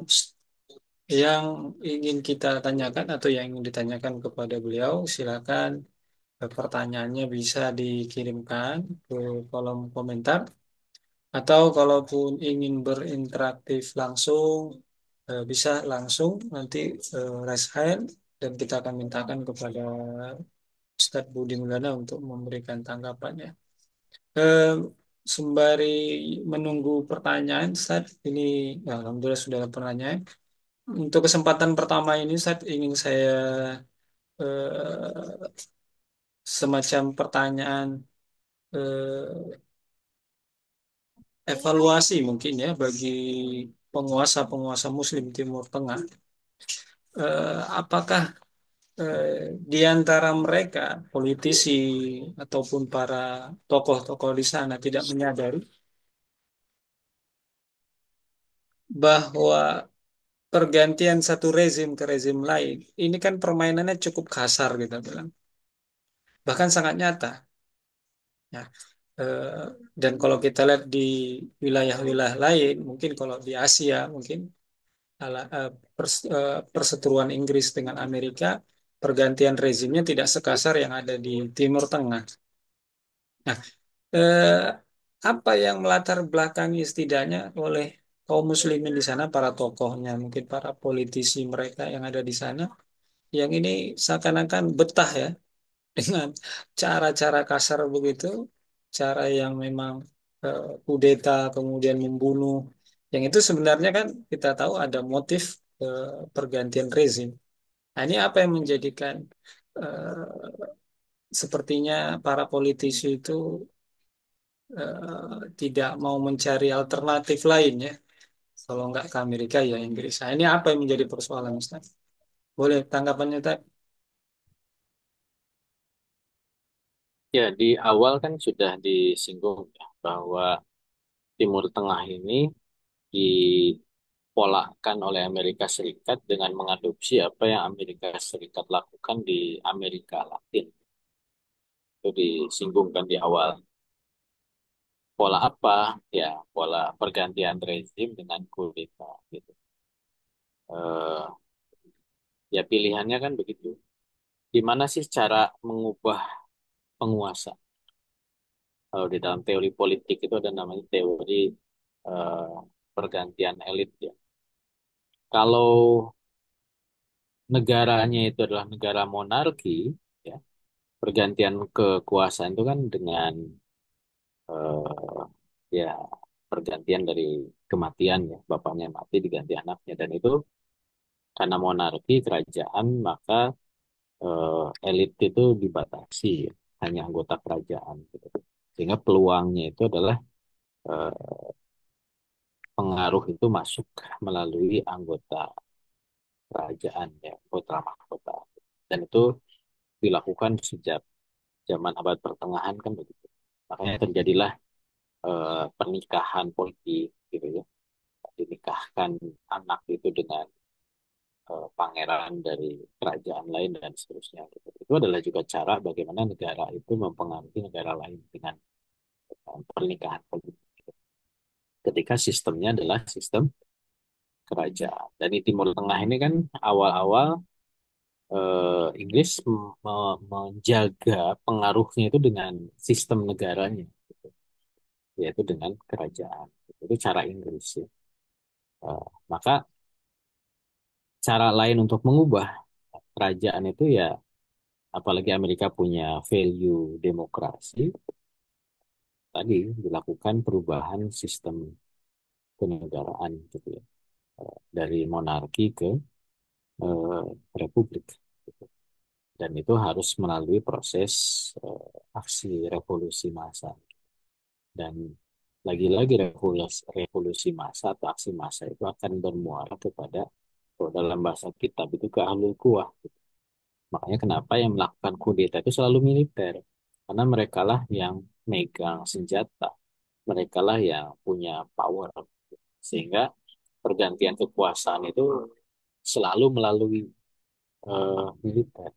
yang ingin kita tanyakan atau yang ingin ditanyakan kepada beliau, silakan pertanyaannya bisa dikirimkan ke kolom komentar, atau kalaupun ingin berinteraktif langsung, bisa langsung nanti raise hand dan kita akan mintakan kepada Ustadz Budi Mulana untuk memberikan tanggapannya. Eh, Sembari menunggu pertanyaan, Ustadz, ini ya, alhamdulillah sudah ada pertanyaan. Untuk kesempatan pertama ini, Ustadz, ingin saya semacam pertanyaan evaluasi mungkin ya bagi penguasa-penguasa Muslim Timur Tengah. Apakah di antara mereka politisi ataupun para tokoh-tokoh di sana tidak menyadari bahwa pergantian satu rezim ke rezim lain ini kan permainannya cukup kasar kita bilang, bahkan sangat nyata ya. Eh, dan kalau kita lihat di wilayah-wilayah lain, mungkin kalau di Asia mungkin perseteruan Inggris dengan Amerika, pergantian rezimnya tidak sekasar yang ada di Timur Tengah. Nah, eh, apa yang melatar belakangi setidaknya oleh kaum muslimin di sana, para tokohnya, mungkin para politisi mereka yang ada di sana, yang ini seakan-akan betah ya dengan cara-cara kasar begitu, cara yang memang kudeta kemudian membunuh, yang itu sebenarnya kan kita tahu ada motif pergantian rezim. Nah, ini apa yang menjadikan sepertinya para politisi itu tidak mau mencari alternatif lain ya. Kalau nggak ke Amerika ya Inggris. Nah, ini apa yang menjadi persoalan Ustaz? Boleh tanggapannya tak? Ya, di awal kan sudah disinggung ya, bahwa Timur Tengah ini dipolakkan oleh Amerika Serikat dengan mengadopsi apa yang Amerika Serikat lakukan di Amerika Latin. Itu disinggungkan di awal. Pola apa? Ya, pola pergantian rezim dengan kudeta gitu. Eh, ya pilihannya kan begitu. Gimana sih cara mengubah penguasa? Kalau di dalam teori politik itu ada namanya teori eh, pergantian elit ya. Kalau negaranya itu adalah negara monarki, ya, pergantian kekuasaan itu kan dengan eh, ya pergantian dari kematian ya, bapaknya mati diganti anaknya dan itu karena monarki kerajaan maka elit itu dibatasi ya, hanya anggota kerajaan gitu. Sehingga peluangnya itu adalah eh, pengaruh itu masuk melalui anggota kerajaan ya, putra mahkota. Dan itu dilakukan sejak zaman abad pertengahan kan begitu. Makanya terjadilah pernikahan politik gitu ya. Dinikahkan anak itu dengan pangeran dari kerajaan lain dan seterusnya gitu. Itu adalah juga cara bagaimana negara itu mempengaruhi negara lain dengan pernikahan politik. Ketika sistemnya adalah sistem kerajaan. Dan di Timur Tengah ini kan awal-awal Inggris menjaga pengaruhnya itu dengan sistem negaranya, gitu. Yaitu dengan kerajaan. Itu cara Inggris ya. Maka cara lain untuk mengubah kerajaan itu ya, apalagi Amerika punya value demokrasi, tadi dilakukan perubahan sistem kenegaraan gitu ya. Dari monarki ke eh, republik. Gitu. Dan itu harus melalui proses aksi revolusi massa. Dan lagi-lagi revolusi massa atau aksi massa itu akan bermuara kepada, kalau dalam bahasa kitab itu ke ahlul quwah. Makanya kenapa yang melakukan kudeta itu selalu militer. karena mereka lah yang megang senjata, mereka lah yang punya power, sehingga pergantian kekuasaan itu selalu melalui militer.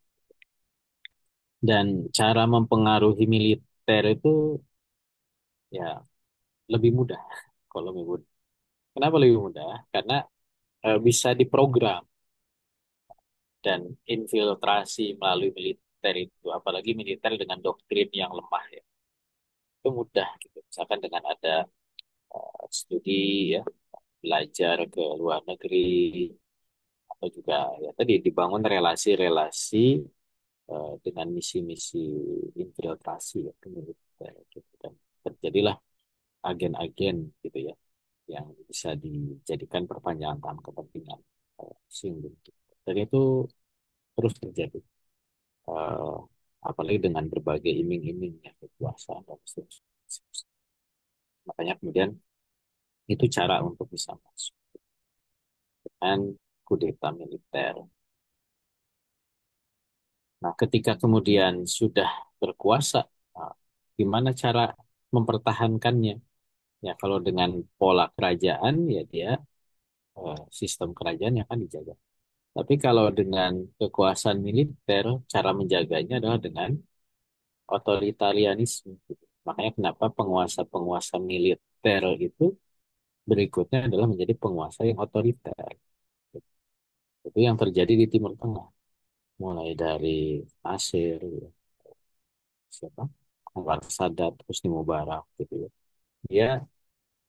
Dan cara mempengaruhi militer itu ya lebih mudah kalau lebih mudah. Kenapa lebih mudah? Karena bisa diprogram dan infiltrasi melalui militer itu, apalagi militer dengan doktrin yang lemah ya, itu mudah gitu. Misalkan dengan ada studi ya, belajar ke luar negeri atau juga ya tadi dibangun relasi-relasi dengan misi-misi infiltrasi ya ke militer gitu, dan terjadilah agen-agen gitu ya yang bisa dijadikan perpanjangan tangan kepentingan singgung gitu. Dan itu terus terjadi. Eh, Apalagi dengan berbagai iming-imingnya kekuasaan dan seterusnya. Makanya kemudian itu cara untuk bisa masuk dengan kudeta militer. Nah, ketika kemudian sudah berkuasa, nah, gimana cara mempertahankannya? Ya, kalau dengan pola kerajaan, ya dia sistem kerajaan yang akan dijaga. Tapi kalau dengan kekuasaan militer, cara menjaganya adalah dengan otoritarianisme, gitu. Makanya kenapa penguasa-penguasa militer itu berikutnya adalah menjadi penguasa yang otoriter. Itu yang terjadi di Timur Tengah. Mulai dari Nasir, ya, siapa? Anwar Sadat, Husni Mubarak, gitu ya. Dia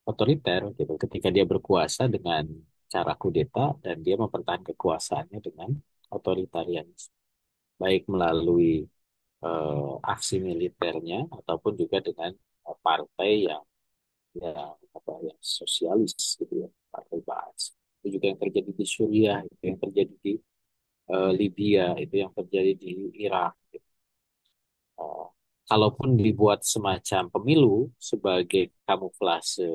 otoriter, gitu. Ketika dia berkuasa dengan cara kudeta dan dia mempertahankan kekuasaannya dengan otoritarianisme. Baik melalui aksi militernya ataupun juga dengan partai yang apa yang sosialis gitu ya, partai Baas. Itu juga yang terjadi di Suriah, itu yang terjadi di Libya, itu yang terjadi di Irak gitu. Eh, Kalaupun dibuat semacam pemilu sebagai kamuflase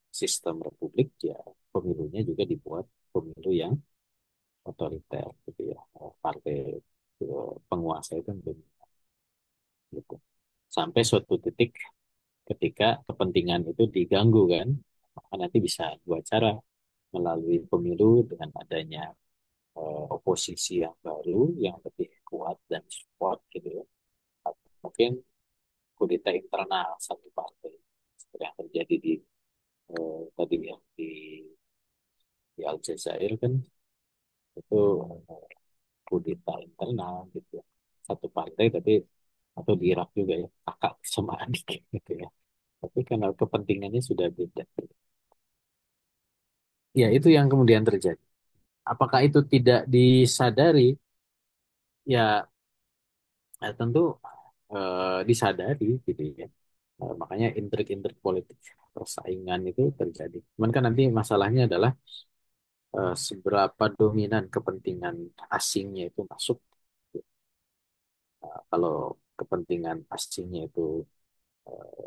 sistem republik, ya pemilunya juga dibuat pemilu yang otoriter gitu ya. Partai penguasa itu gitu. Sampai suatu titik ketika kepentingan itu diganggu kan, maka nanti bisa dua cara, melalui pemilu dengan adanya oposisi yang baru yang lebih kuat dan support gitu ya. Atau mungkin kudeta internal satu partai seperti yang terjadi di tadi ya di Aljazair kan, itu eh, kudeta internal gitu ya. Satu partai tapi, atau di Irak juga ya, kakak sama adik gitu ya. Tapi karena kepentingannya sudah beda. Ya, itu yang kemudian terjadi. Apakah itu tidak disadari? Ya, tentu disadari gitu ya. Makanya intrik-intrik politik persaingan itu terjadi. Cuman kan nanti masalahnya adalah seberapa dominan kepentingan asingnya itu masuk. Kalau kepentingan asingnya itu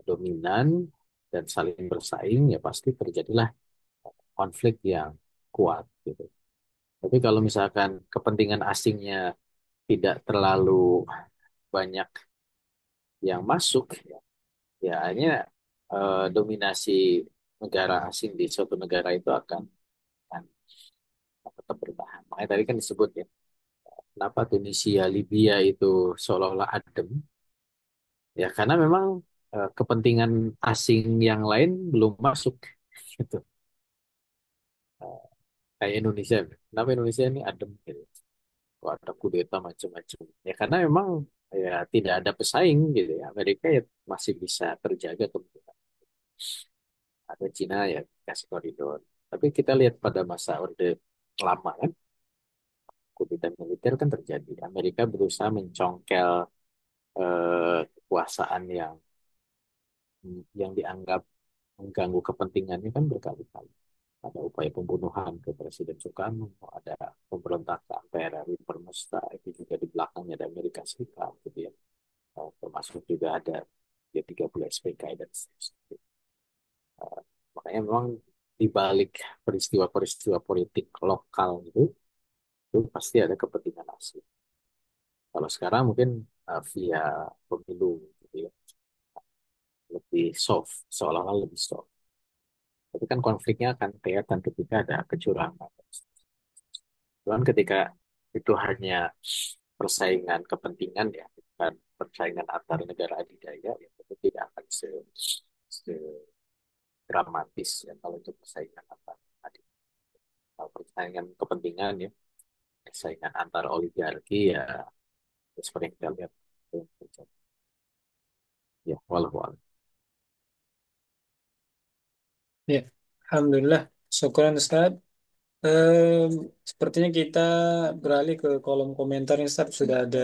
dominan dan saling bersaing, ya pasti terjadilah konflik yang kuat gitu. Tapi kalau misalkan kepentingan asingnya tidak terlalu banyak yang masuk, ya hanya dominasi negara asing di suatu negara itu akan tetap bertahan. Makanya tadi kan disebut ya, kenapa Tunisia, Libya itu seolah-olah adem, ya karena memang kepentingan asing yang lain belum masuk gitu. Eh, Kayak Indonesia, kenapa Indonesia ini adem gitu. Kok ada kudeta macam-macam. Ya karena memang ya tidak ada pesaing gitu ya. Amerika ya masih bisa terjaga kepentingan. Ada Cina ya kasih koridor. Tapi kita lihat pada masa Orde Lama kan, kudeta militer kan terjadi. Amerika berusaha mencongkel kekuasaan yang dianggap mengganggu kepentingannya kan berkali-kali. Ada upaya pembunuhan ke Presiden Soekarno, ada pemberontakan PRRI Permesta, itu juga di belakangnya ada Amerika Serikat, gitu ya. Termasuk juga ada G30 SPK dan seterusnya. Eh, Makanya memang di balik peristiwa-peristiwa politik lokal itu pasti ada kepentingan asing. Kalau sekarang mungkin via pemilu gitu ya. lebih soft, seolah-olah lebih soft. Tapi kan konfliknya akan kelihatan ketika ada kecurangan. Cuman ketika itu hanya persaingan kepentingan ya, bukan persaingan antar negara adidaya, ya itu tidak akan dramatis ya kalau itu persaingan antar adidaya. Kalau persaingan kepentingan ya, persaingan antar oligarki ya, ya seperti yang kita lihat itu yang terjadi. Ya, walau Ya, Alhamdulillah. Syukuran Ustaz. Em, Sepertinya kita beralih ke kolom komentar nih, Ustaz. Sudah ada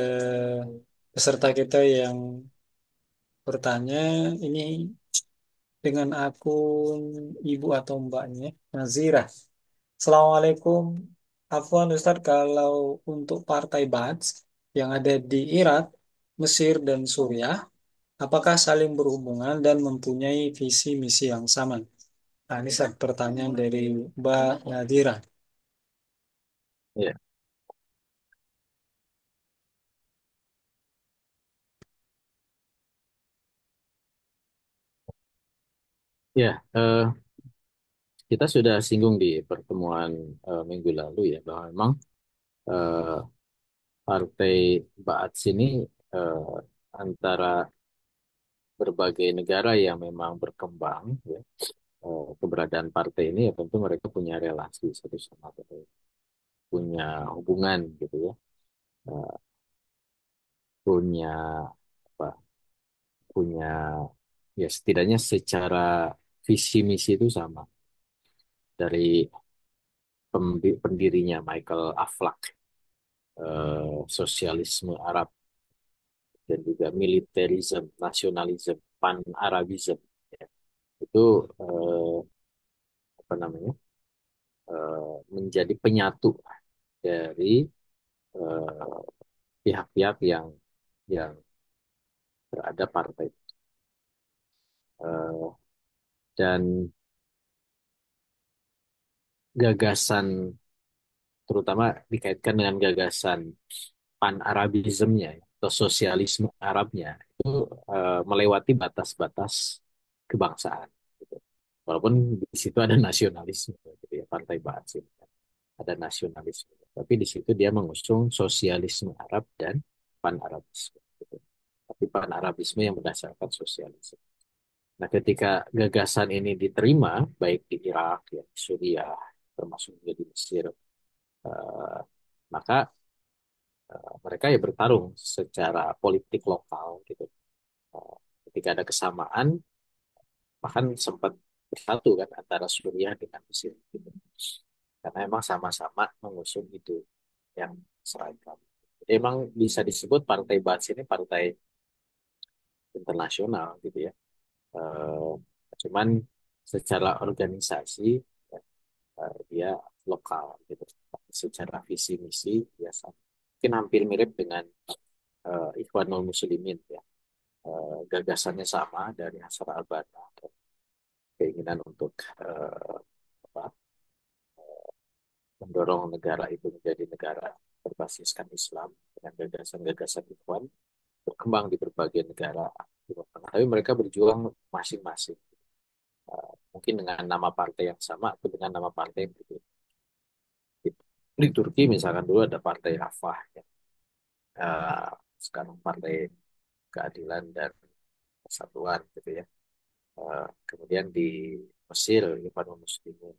peserta kita yang bertanya. Ini dengan akun ibu atau mbaknya, Nazira. Assalamualaikum. Afwan Ustaz, kalau untuk Partai Ba'ath yang ada di Irak, Mesir, dan Suriah, apakah saling berhubungan dan mempunyai visi misi yang sama? Nah, ini Ustaz, pertanyaan dari Mbak Nadira. ya, ya, kita sudah singgung di pertemuan minggu lalu ya bahwa memang eh, partai Ba'ath ini eh, antara berbagai negara yang memang berkembang ya, keberadaan partai ini ya tentu mereka punya relasi satu sama lain, punya hubungan gitu ya, eh, punya apa, punya ya setidaknya secara visi misi itu sama dari pendirinya Michael Aflaq, sosialisme Arab dan juga militerisme, nasionalisme, pan-Arabisme ya. Itu eh, apa namanya menjadi penyatu dari eh, pihak-pihak yang berada partai. Eh, dan gagasan terutama dikaitkan dengan gagasan pan-Arabismenya atau sosialisme Arabnya itu melewati batas-batas kebangsaan gitu. Walaupun di situ ada nasionalisme gitu ya, Partai Ba'ath ini kan. Ada nasionalisme. Tapi di situ dia mengusung sosialisme Arab dan pan-Arabisme gitu. Tapi pan-Arabisme yang berdasarkan sosialisme. Nah, ketika gagasan ini diterima, baik di Irak, ya, di Suriah, termasuk juga di Mesir, eh, maka mereka ya bertarung secara politik lokal gitu. Eh, ketika ada kesamaan, bahkan sempat bersatu kan antara Suriah dengan Mesir gitu. Karena emang sama-sama mengusung itu yang seragam. Jadi emang bisa disebut Partai Ba'ath ini partai internasional gitu ya. Eh, cuman secara organisasi ya, dia lokal gitu. Tapi secara visi misi biasa mungkin hampir mirip dengan Ikhwanul Muslimin ya. Gagasannya sama dari Hasan al-Banna, keinginan untuk apa, mendorong negara itu menjadi negara berbasiskan Islam dengan gagasan-gagasan Ikhwan berkembang di berbagai negara Timur Tengah. Tapi mereka berjuang masing-masing. Mungkin dengan nama partai yang sama atau dengan nama partai yang berbeda. Di Turki misalkan dulu ada Partai Rafah, ya. Eh, sekarang Partai Keadilan dan Persatuan gitu ya. Kemudian di Mesir Ikhwanul Muslimin.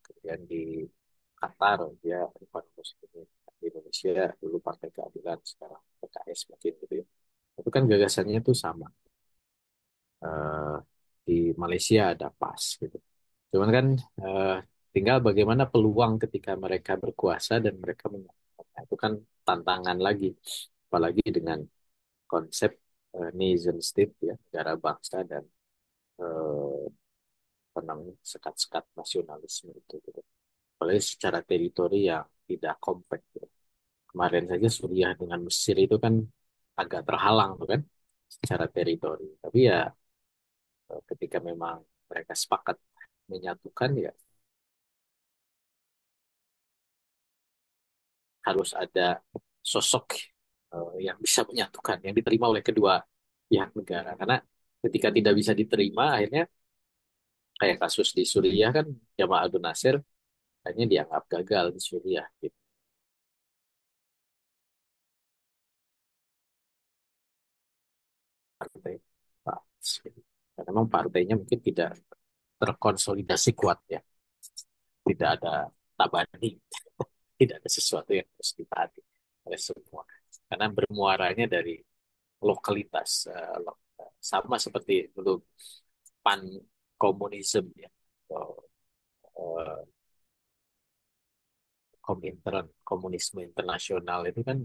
Kemudian di Qatar dia Ikhwanul Muslimin. Di Indonesia dulu Partai Keadilan, sekarang PKS mungkin gitu ya. Itu kan gagasannya itu sama. Eh, di Malaysia ada PAS gitu. Cuman kan eh, tinggal bagaimana peluang ketika mereka berkuasa dan mereka menyatakan. Nah, itu kan tantangan lagi. Apalagi dengan konsep nation state ya, negara bangsa dan eh, apa namanya, sekat-sekat nasionalisme itu gitu. Apalagi secara teritori yang tidak kompak gitu. Kemarin saja Suriah dengan Mesir itu kan agak terhalang tuh kan secara teritori. Tapi ya ketika memang mereka sepakat menyatukan ya harus ada sosok yang bisa menyatukan yang diterima oleh kedua pihak negara karena Ketika tidak bisa diterima, akhirnya kayak kasus di Suriah kan, Jamal Abdul Nasir akhirnya dianggap gagal di Suriah gitu. Partai PAS, gitu. Karena memang partainya mungkin tidak terkonsolidasi kuat ya, tidak ada tabani, tidak ada sesuatu yang harus ditaati oleh semua. Karena bermuaranya dari lokalitas, sama seperti dulu pan komunisme ya, atau, eh, komunisme internasional itu kan,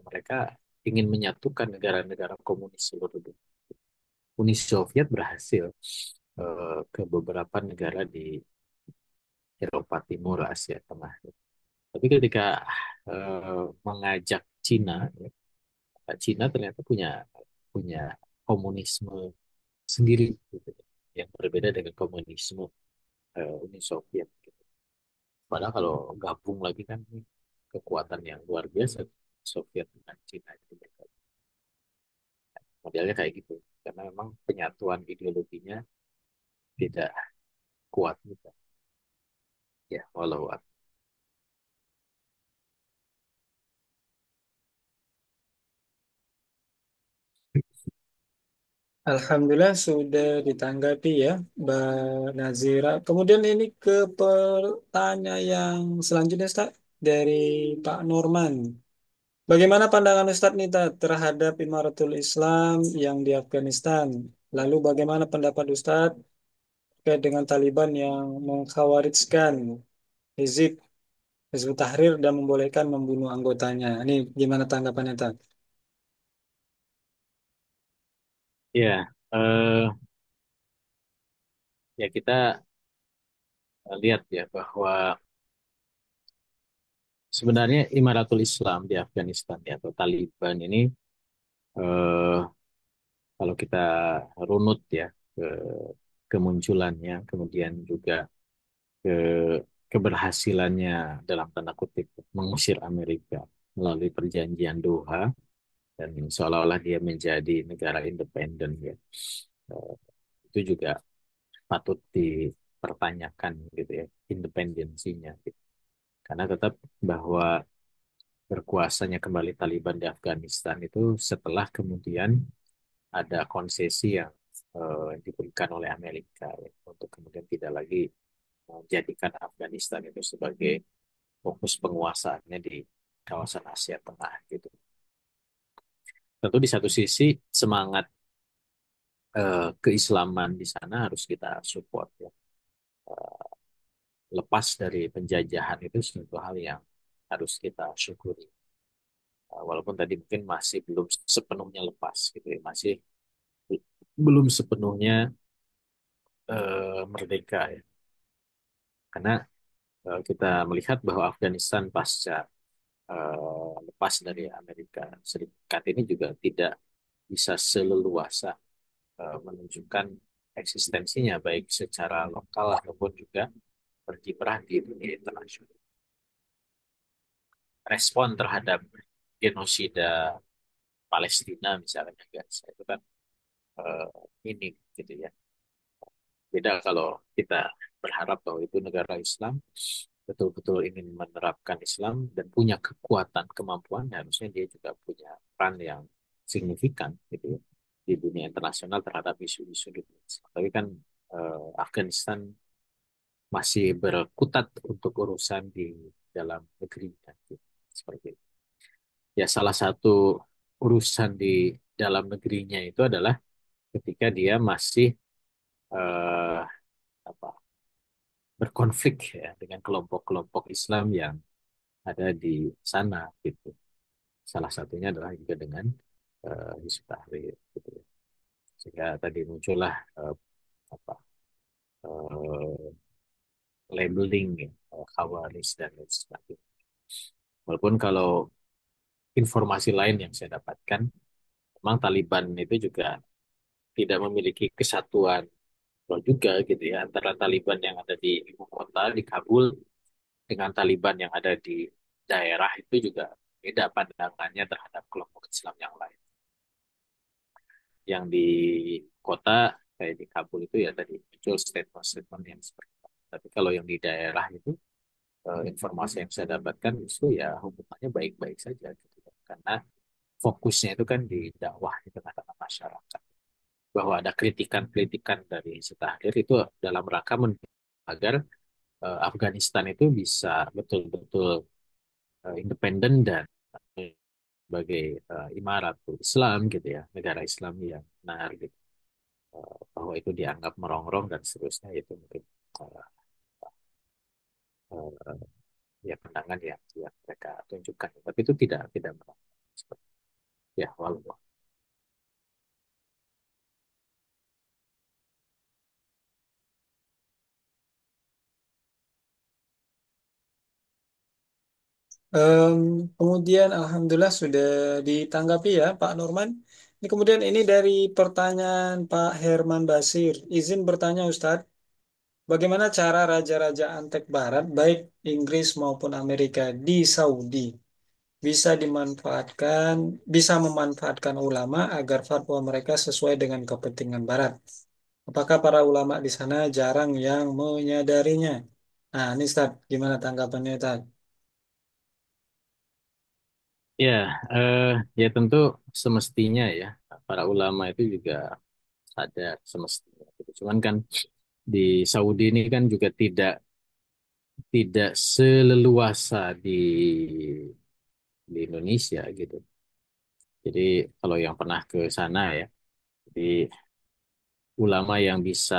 mereka ingin menyatukan negara-negara komunis seluruh dunia. Uni Soviet berhasil ke beberapa negara di Eropa Timur, Asia Tengah. Tapi ketika mengajak Cina, ya, Cina ternyata punya punya komunisme sendiri, gitu, yang berbeda dengan komunisme Uni Soviet. Gitu. Padahal kalau gabung lagi kan ini kekuatan yang luar biasa Soviet dengan Cina itu. Modelnya kayak gitu. Karena memang penyatuan ideologinya tidak kuat gitu. Ya, walau. Alhamdulillah sudah ditanggapi ya, Mbak Nazira. Kemudian ini ke pertanyaan yang selanjutnya, Ustaz, dari Pak Norman. Bagaimana pandangan Ustadz Nita terhadap Imaratul Islam yang di Afghanistan? Lalu bagaimana pendapat Ustadz terkait dengan Taliban yang mengkhawarijkan Hizib, Hizbut Tahrir dan membolehkan membunuh anggotanya? Ini gimana tanggapannya, Tad? Ya, ya kita lihat ya bahwa sebenarnya Imaratul Islam di Afghanistan ya, atau Taliban ini, eh, kalau kita runut ya ke kemunculannya, kemudian juga ke keberhasilannya dalam tanda kutip mengusir Amerika melalui perjanjian Doha, dan seolah-olah dia menjadi negara independen ya. Eh, itu juga patut dipertanyakan gitu ya, independensinya gitu. Karena tetap bahwa berkuasanya kembali Taliban di Afghanistan itu setelah kemudian ada konsesi yang diberikan oleh Amerika ya, untuk kemudian tidak lagi menjadikan Afghanistan itu sebagai fokus penguasaannya di kawasan Asia Tengah gitu. Tentu di satu sisi semangat keislaman di sana harus kita support ya. Lepas dari penjajahan itu suatu hal yang harus kita syukuri. Walaupun tadi mungkin masih belum sepenuhnya lepas gitu ya, masih belum sepenuhnya merdeka ya. Karena kita melihat bahwa Afghanistan pasca lepas dari Amerika Serikat ini juga tidak bisa seleluasa menunjukkan eksistensinya baik secara lokal ataupun juga berkiprah di dunia internasional. Respon terhadap genosida Palestina misalnya, guys, itu kan eh, ini gitu ya. Beda kalau kita berharap bahwa itu negara Islam, betul-betul ingin menerapkan Islam dan punya kekuatan, kemampuan, harusnya dia juga punya peran yang signifikan gitu ya, di dunia internasional terhadap isu-isu dunia Islam. Tapi kan Afghanistan masih berkutat untuk urusan di dalam negerinya gitu. Seperti itu. Ya, salah satu urusan di dalam negerinya itu adalah ketika dia masih eh, apa, berkonflik ya dengan kelompok-kelompok Islam yang ada di sana gitu. Salah satunya adalah juga dengan Hizbut Tahrir gitu ya. Sehingga tadi muncullah apa, eh, labeling ya, Khawarij dan lain sebagainya. Walaupun kalau informasi lain yang saya dapatkan, memang Taliban itu juga tidak memiliki kesatuan juga gitu ya, antara Taliban yang ada di ibu kota di Kabul dengan Taliban yang ada di daerah itu juga beda pandangannya terhadap kelompok Islam yang lain. Yang di kota kayak di Kabul itu ya tadi muncul statement-statement yang seperti itu. Tapi kalau yang di daerah itu informasi yang saya dapatkan itu ya hubungannya baik-baik saja gitu. Karena fokusnya itu kan di dakwah di tengah-tengah masyarakat. Bahwa ada kritikan-kritikan dari Tahrir itu dalam rangka agar Afghanistan itu bisa betul-betul independen dan sebagai imarat Islam gitu ya, negara Islam yang benar gitu. Bahwa itu dianggap merongrong dan seterusnya itu mungkin eh, eh, ya pandangan yang mereka tunjukkan. Tapi itu tidak merongrong. Seperti- Ya, walau Em, Kemudian Alhamdulillah sudah ditanggapi ya Pak Norman. Ini kemudian ini dari pertanyaan Pak Herman Basir. Izin bertanya Ustadz, bagaimana cara raja-raja antek Barat, baik Inggris maupun Amerika di Saudi, bisa memanfaatkan ulama agar fatwa mereka sesuai dengan kepentingan Barat? Apakah para ulama di sana jarang yang menyadarinya? Nah, ini Ustadz, gimana tanggapannya Ustadz? ya, eh, ya tentu semestinya ya para ulama itu juga sadar semestinya. Gitu. Cuman kan di Saudi ini kan juga tidak seleluasa di Indonesia gitu. Jadi kalau yang pernah ke sana ya, jadi ulama yang bisa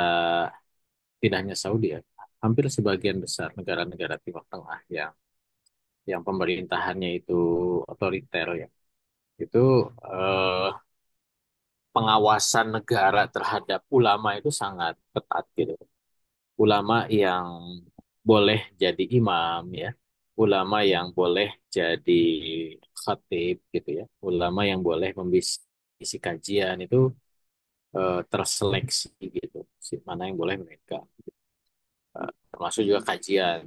tidak hanya Saudi ya, hampir sebagian besar negara-negara Timur Tengah yang pemerintahannya itu otoriter ya, itu eh, pengawasan negara terhadap ulama itu sangat ketat gitu. Ulama yang boleh jadi imam ya, ulama yang boleh jadi khatib gitu ya, ulama yang boleh membisi kajian itu terseleksi gitu, mana yang boleh mereka. Termasuk juga kajian,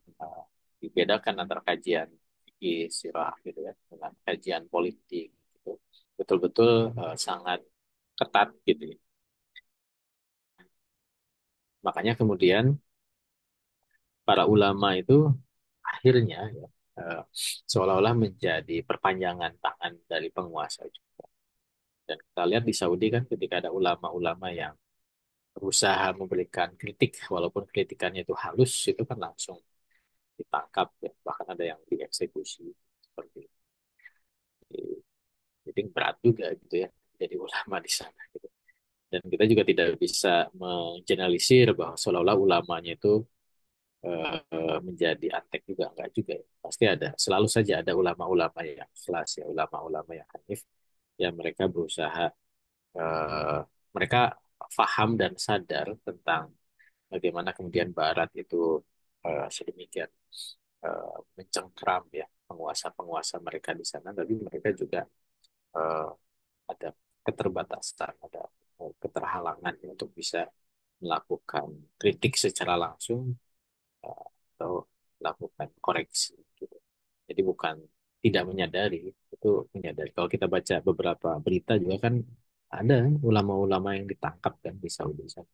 dibedakan antara kajian fikih, sirah gitu ya, dengan kajian politik gitu. Betul-betul sangat ketat gitu ya. Makanya kemudian para ulama itu akhirnya ya, eh, seolah-olah menjadi perpanjangan tangan dari penguasa juga. Dan kita lihat di Saudi kan ketika ada ulama-ulama yang berusaha memberikan kritik, walaupun kritikannya itu halus, itu kan langsung ditangkap ya. Bahkan ada yang dieksekusi seperti itu. Jadi berat juga gitu ya jadi ulama di sana gitu. Dan kita juga tidak bisa mengeneralisir bahwa seolah-olah ulamanya itu menjadi antek juga enggak juga ya. Pasti ada, selalu saja ada ulama-ulama yang ikhlas ya, ulama-ulama yang hanif yang mereka berusaha eh, mereka faham dan sadar tentang bagaimana kemudian Barat itu sedemikian mencengkram ya penguasa-penguasa mereka di sana, tapi mereka juga eh, ada keterbatasan, ada keterhalangan untuk bisa melakukan kritik secara langsung atau melakukan koreksi gitu. Jadi bukan tidak menyadari, itu menyadari. Kalau kita baca beberapa berita juga kan ada ulama-ulama yang ditangkap kan di Saudi sana.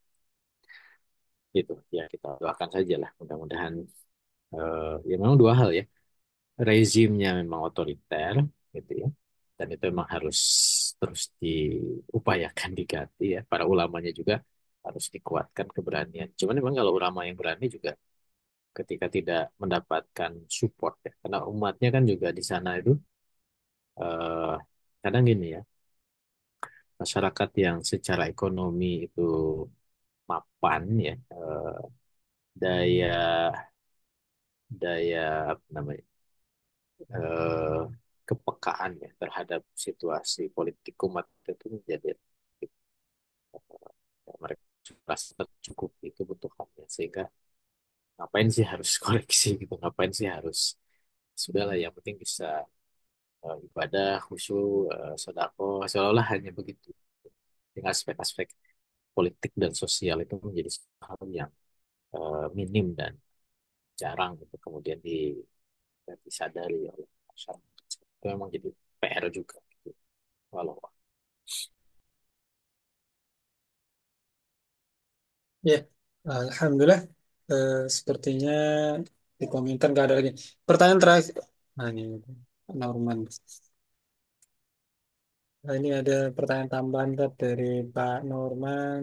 Gitu. Ya kita doakan saja lah. Mudah-mudahan ya memang dua hal ya. Rezimnya memang otoriter gitu ya. Dan itu memang harus terus diupayakan diganti ya. Para ulamanya juga harus dikuatkan keberanian. Cuman memang kalau ulama yang berani juga ketika tidak mendapatkan support ya. Karena umatnya kan juga di sana itu eh, kadang gini ya, masyarakat yang secara ekonomi itu mapan ya, daya daya apa namanya eh, kepekaan ya terhadap situasi politik umat itu menjadi mereka merasa cukup itu kebutuhannya sehingga ngapain sih harus koreksi gitu, ngapain sih harus sudahlah yang penting bisa ibadah khusyuk sedekah seolah-olah hanya begitu. Dengan aspek-aspek politik dan sosial itu menjadi hal yang minim dan jarang untuk kemudian disadari oleh masyarakat. Itu memang jadi PR juga gitu. Walau Ya, Alhamdulillah. Sepertinya di komentar nggak ada lagi. Pertanyaan terakhir. Nah, ini Pak Norman. Nah, ini ada pertanyaan tambahan Tat, dari Pak Norman.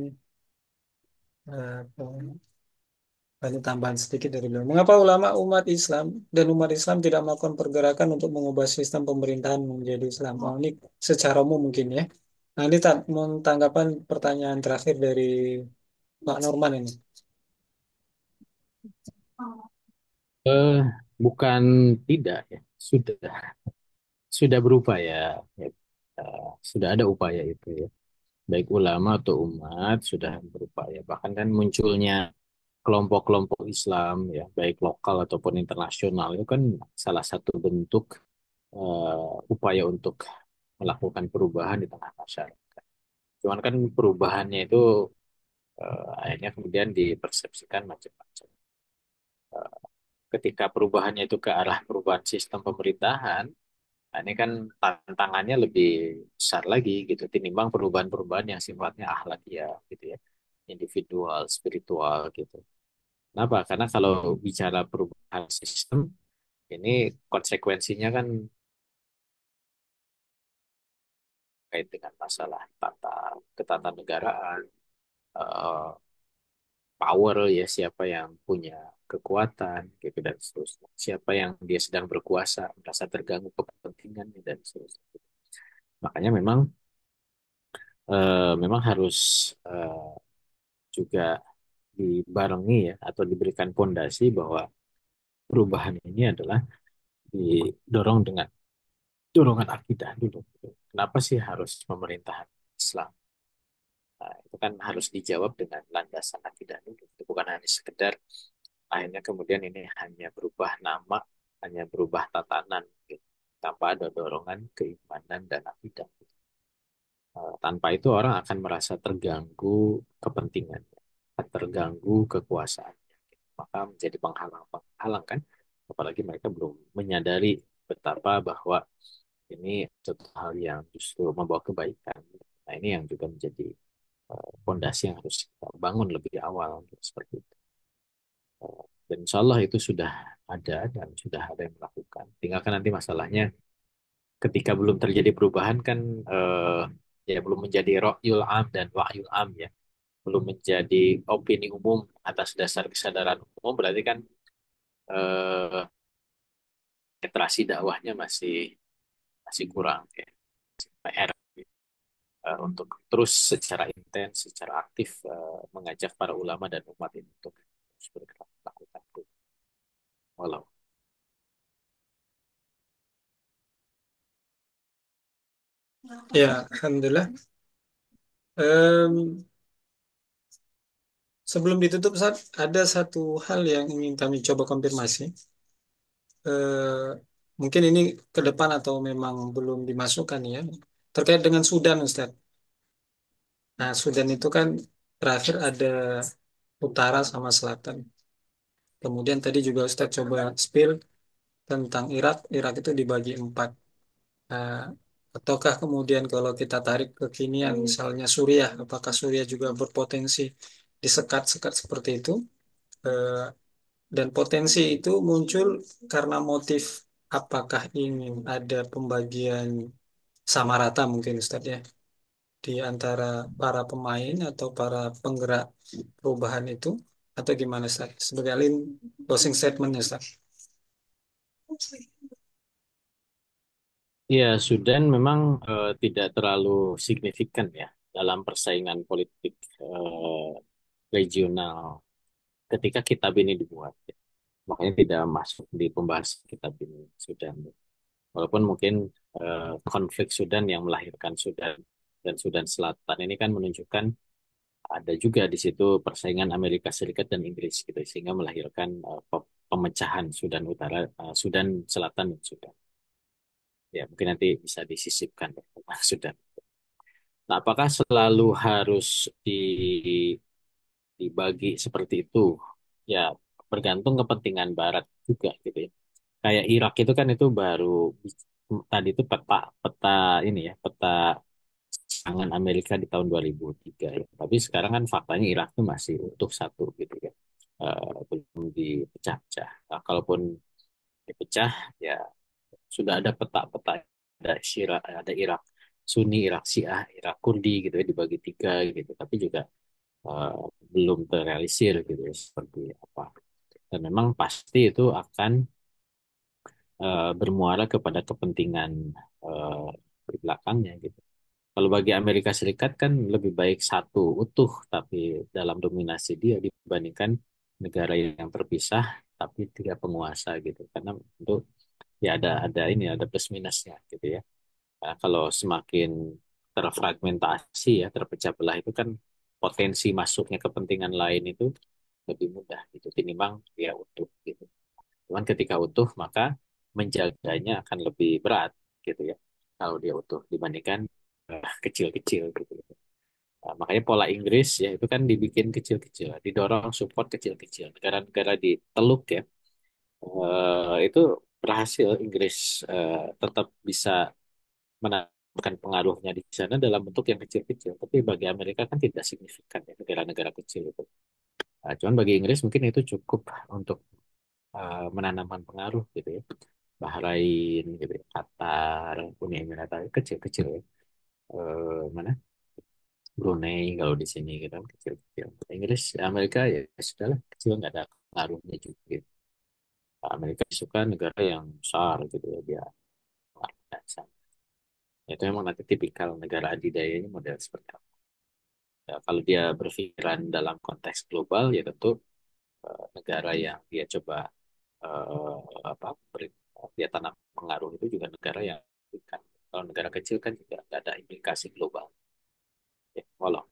Ini tambahan sedikit dari beliau. Mengapa ulama umat Islam dan umat Islam tidak melakukan pergerakan untuk mengubah sistem pemerintahan menjadi Islam? Oh, ini secara umum mungkin ya. Nah, ini tak mau tanggapan pertanyaan terakhir dari Pak Norman ini. Eh, bukan tidak ya, sudah berupaya ya. Sudah ada upaya itu ya. Baik ulama atau umat sudah berupaya. Bahkan kan munculnya kelompok-kelompok Islam ya, baik lokal ataupun internasional itu kan salah satu bentuk upaya untuk melakukan perubahan di tengah masyarakat. Cuman kan perubahannya itu akhirnya kemudian dipersepsikan macam-macam. Eh, Ketika perubahannya itu ke arah perubahan sistem pemerintahan, nah ini kan tantangannya lebih besar lagi gitu, tinimbang perubahan-perubahan yang sifatnya akhlakiyah gitu ya, individual, spiritual gitu. Kenapa? Karena kalau bicara perubahan sistem, ini konsekuensinya kan kait dengan masalah ketatanegaraan, eh, power ya, siapa yang punya kekuatan gitu dan seterusnya. Siapa yang dia sedang berkuasa, merasa terganggu kepentingannya dan seterusnya. Makanya memang harus juga dibarengi ya atau diberikan fondasi bahwa perubahan ini adalah didorong dengan dorongan akidah dulu. Kenapa sih harus pemerintahan Islam? Nah, itu kan harus dijawab dengan landasan akidah dulu. Itu bukan hanya sekedar akhirnya kemudian ini hanya berubah nama, hanya berubah tatanan, gitu. Tanpa ada dorongan keimanan dan akidah. Tanpa itu orang akan merasa terganggu kepentingannya, terganggu kekuasaannya. Maka menjadi penghalang-penghalang kan. Apalagi mereka belum menyadari betapa bahwa ini suatu hal yang justru membawa kebaikan. Nah, ini yang juga menjadi fondasi yang harus kita bangun lebih awal gitu, seperti itu. Dan insya Allah itu sudah ada dan sudah ada yang melakukan. Tinggalkan nanti masalahnya ketika belum terjadi perubahan kan ya belum menjadi ro'yul am dan wa'yul am ya. Belum menjadi opini umum atas dasar kesadaran umum berarti kan eh, literasi dakwahnya masih masih kurang ya. PR untuk terus secara intens, secara aktif mengajak para ulama dan umat ini untuk terus bergerak melakukan perubahan. Walau. Ya, Alhamdulillah. Em, Sebelum ditutup, Ustaz, ada satu hal yang ingin kami coba konfirmasi. Eh, Mungkin ini ke depan atau memang belum dimasukkan ya. Terkait dengan Sudan, Ustaz. Nah, Sudan itu kan terakhir ada utara sama selatan. Kemudian tadi juga Ustaz coba spill tentang Irak. Irak itu dibagi empat. Nah, ataukah kemudian kalau kita tarik ke kinian, misalnya Suriah, apakah Suriah juga berpotensi disekat-sekat seperti itu? Eh, Dan potensi itu muncul karena motif apakah ingin ada pembagian sama rata mungkin Ustaz ya di antara para pemain atau para penggerak perubahan itu atau gimana Ustaz? Sebagai alin closing statementnya Ustaz. Ya, Sudan memang tidak terlalu signifikan ya dalam persaingan politik regional ketika kitab ini dibuat. Makanya tidak masuk di pembahasan kitab ini Sudan. Walaupun mungkin konflik Sudan yang melahirkan Sudan dan Sudan Selatan ini kan menunjukkan ada juga di situ persaingan Amerika Serikat dan Inggris gitu sehingga melahirkan pemecahan Sudan Utara, Sudan Selatan dan Sudan. Ya, mungkin nanti bisa disisipkan Sudan. Nah, apakah selalu harus dibagi seperti itu? Ya, bergantung kepentingan Barat juga gitu ya. Kayak Irak itu kan itu baru tadi itu peta peta ini ya, peta tangan Amerika di tahun 2003 ya. Tapi sekarang kan faktanya Irak itu masih utuh satu gitu ya. Belum dipecah-pecah. Nah, kalaupun dipecah ya sudah ada peta-peta, ada Syira, ada Irak Sunni, Irak Syiah, Irak Kurdi gitu ya dibagi tiga gitu. Tapi juga eh, belum terrealisir gitu ya seperti apa. Dan memang pasti itu akan bermuara kepada kepentingan eh, di belakangnya gitu. Kalau bagi Amerika Serikat kan lebih baik satu utuh tapi dalam dominasi dia dibandingkan negara yang terpisah tapi tiga penguasa gitu. Karena untuk ya ada ini ada plus minusnya gitu ya. Kalau semakin terfragmentasi ya terpecah belah itu kan potensi masuknya kepentingan lain itu lebih mudah gitu tinimbang dia utuh gitu. Cuman ketika utuh maka menjaganya akan lebih berat gitu ya. Kalau dia utuh dibandingkan kecil-kecil gitu. Nah, makanya pola Inggris ya itu kan dibikin kecil-kecil, didorong support kecil-kecil. Negara-negara di Teluk ya itu berhasil Inggris tetap bisa menambahkan pengaruhnya di sana dalam bentuk yang kecil-kecil. Tapi bagi Amerika kan tidak signifikan ya negara-negara kecil itu. Cuman bagi Inggris mungkin itu cukup untuk menanamkan pengaruh gitu ya. Bahrain gitu ya, Qatar, Uni Emirat Arab kecil-kecil ya. Mana Brunei kalau di sini gitu kan kecil-kecil. Inggris, Amerika ya sudahlah kecil nggak ada pengaruhnya juga. Gitu. Amerika suka negara yang besar gitu ya dia pengaruhnya di sana. Itu memang nanti tipikal negara adidayanya model seperti apa. Ya, kalau dia berpikiran dalam konteks global ya tentu negara yang dia coba apa beri, dia tanam pengaruh itu juga negara yang kan. Kalau negara kecil kan juga nggak ada implikasi global. Ya, walau.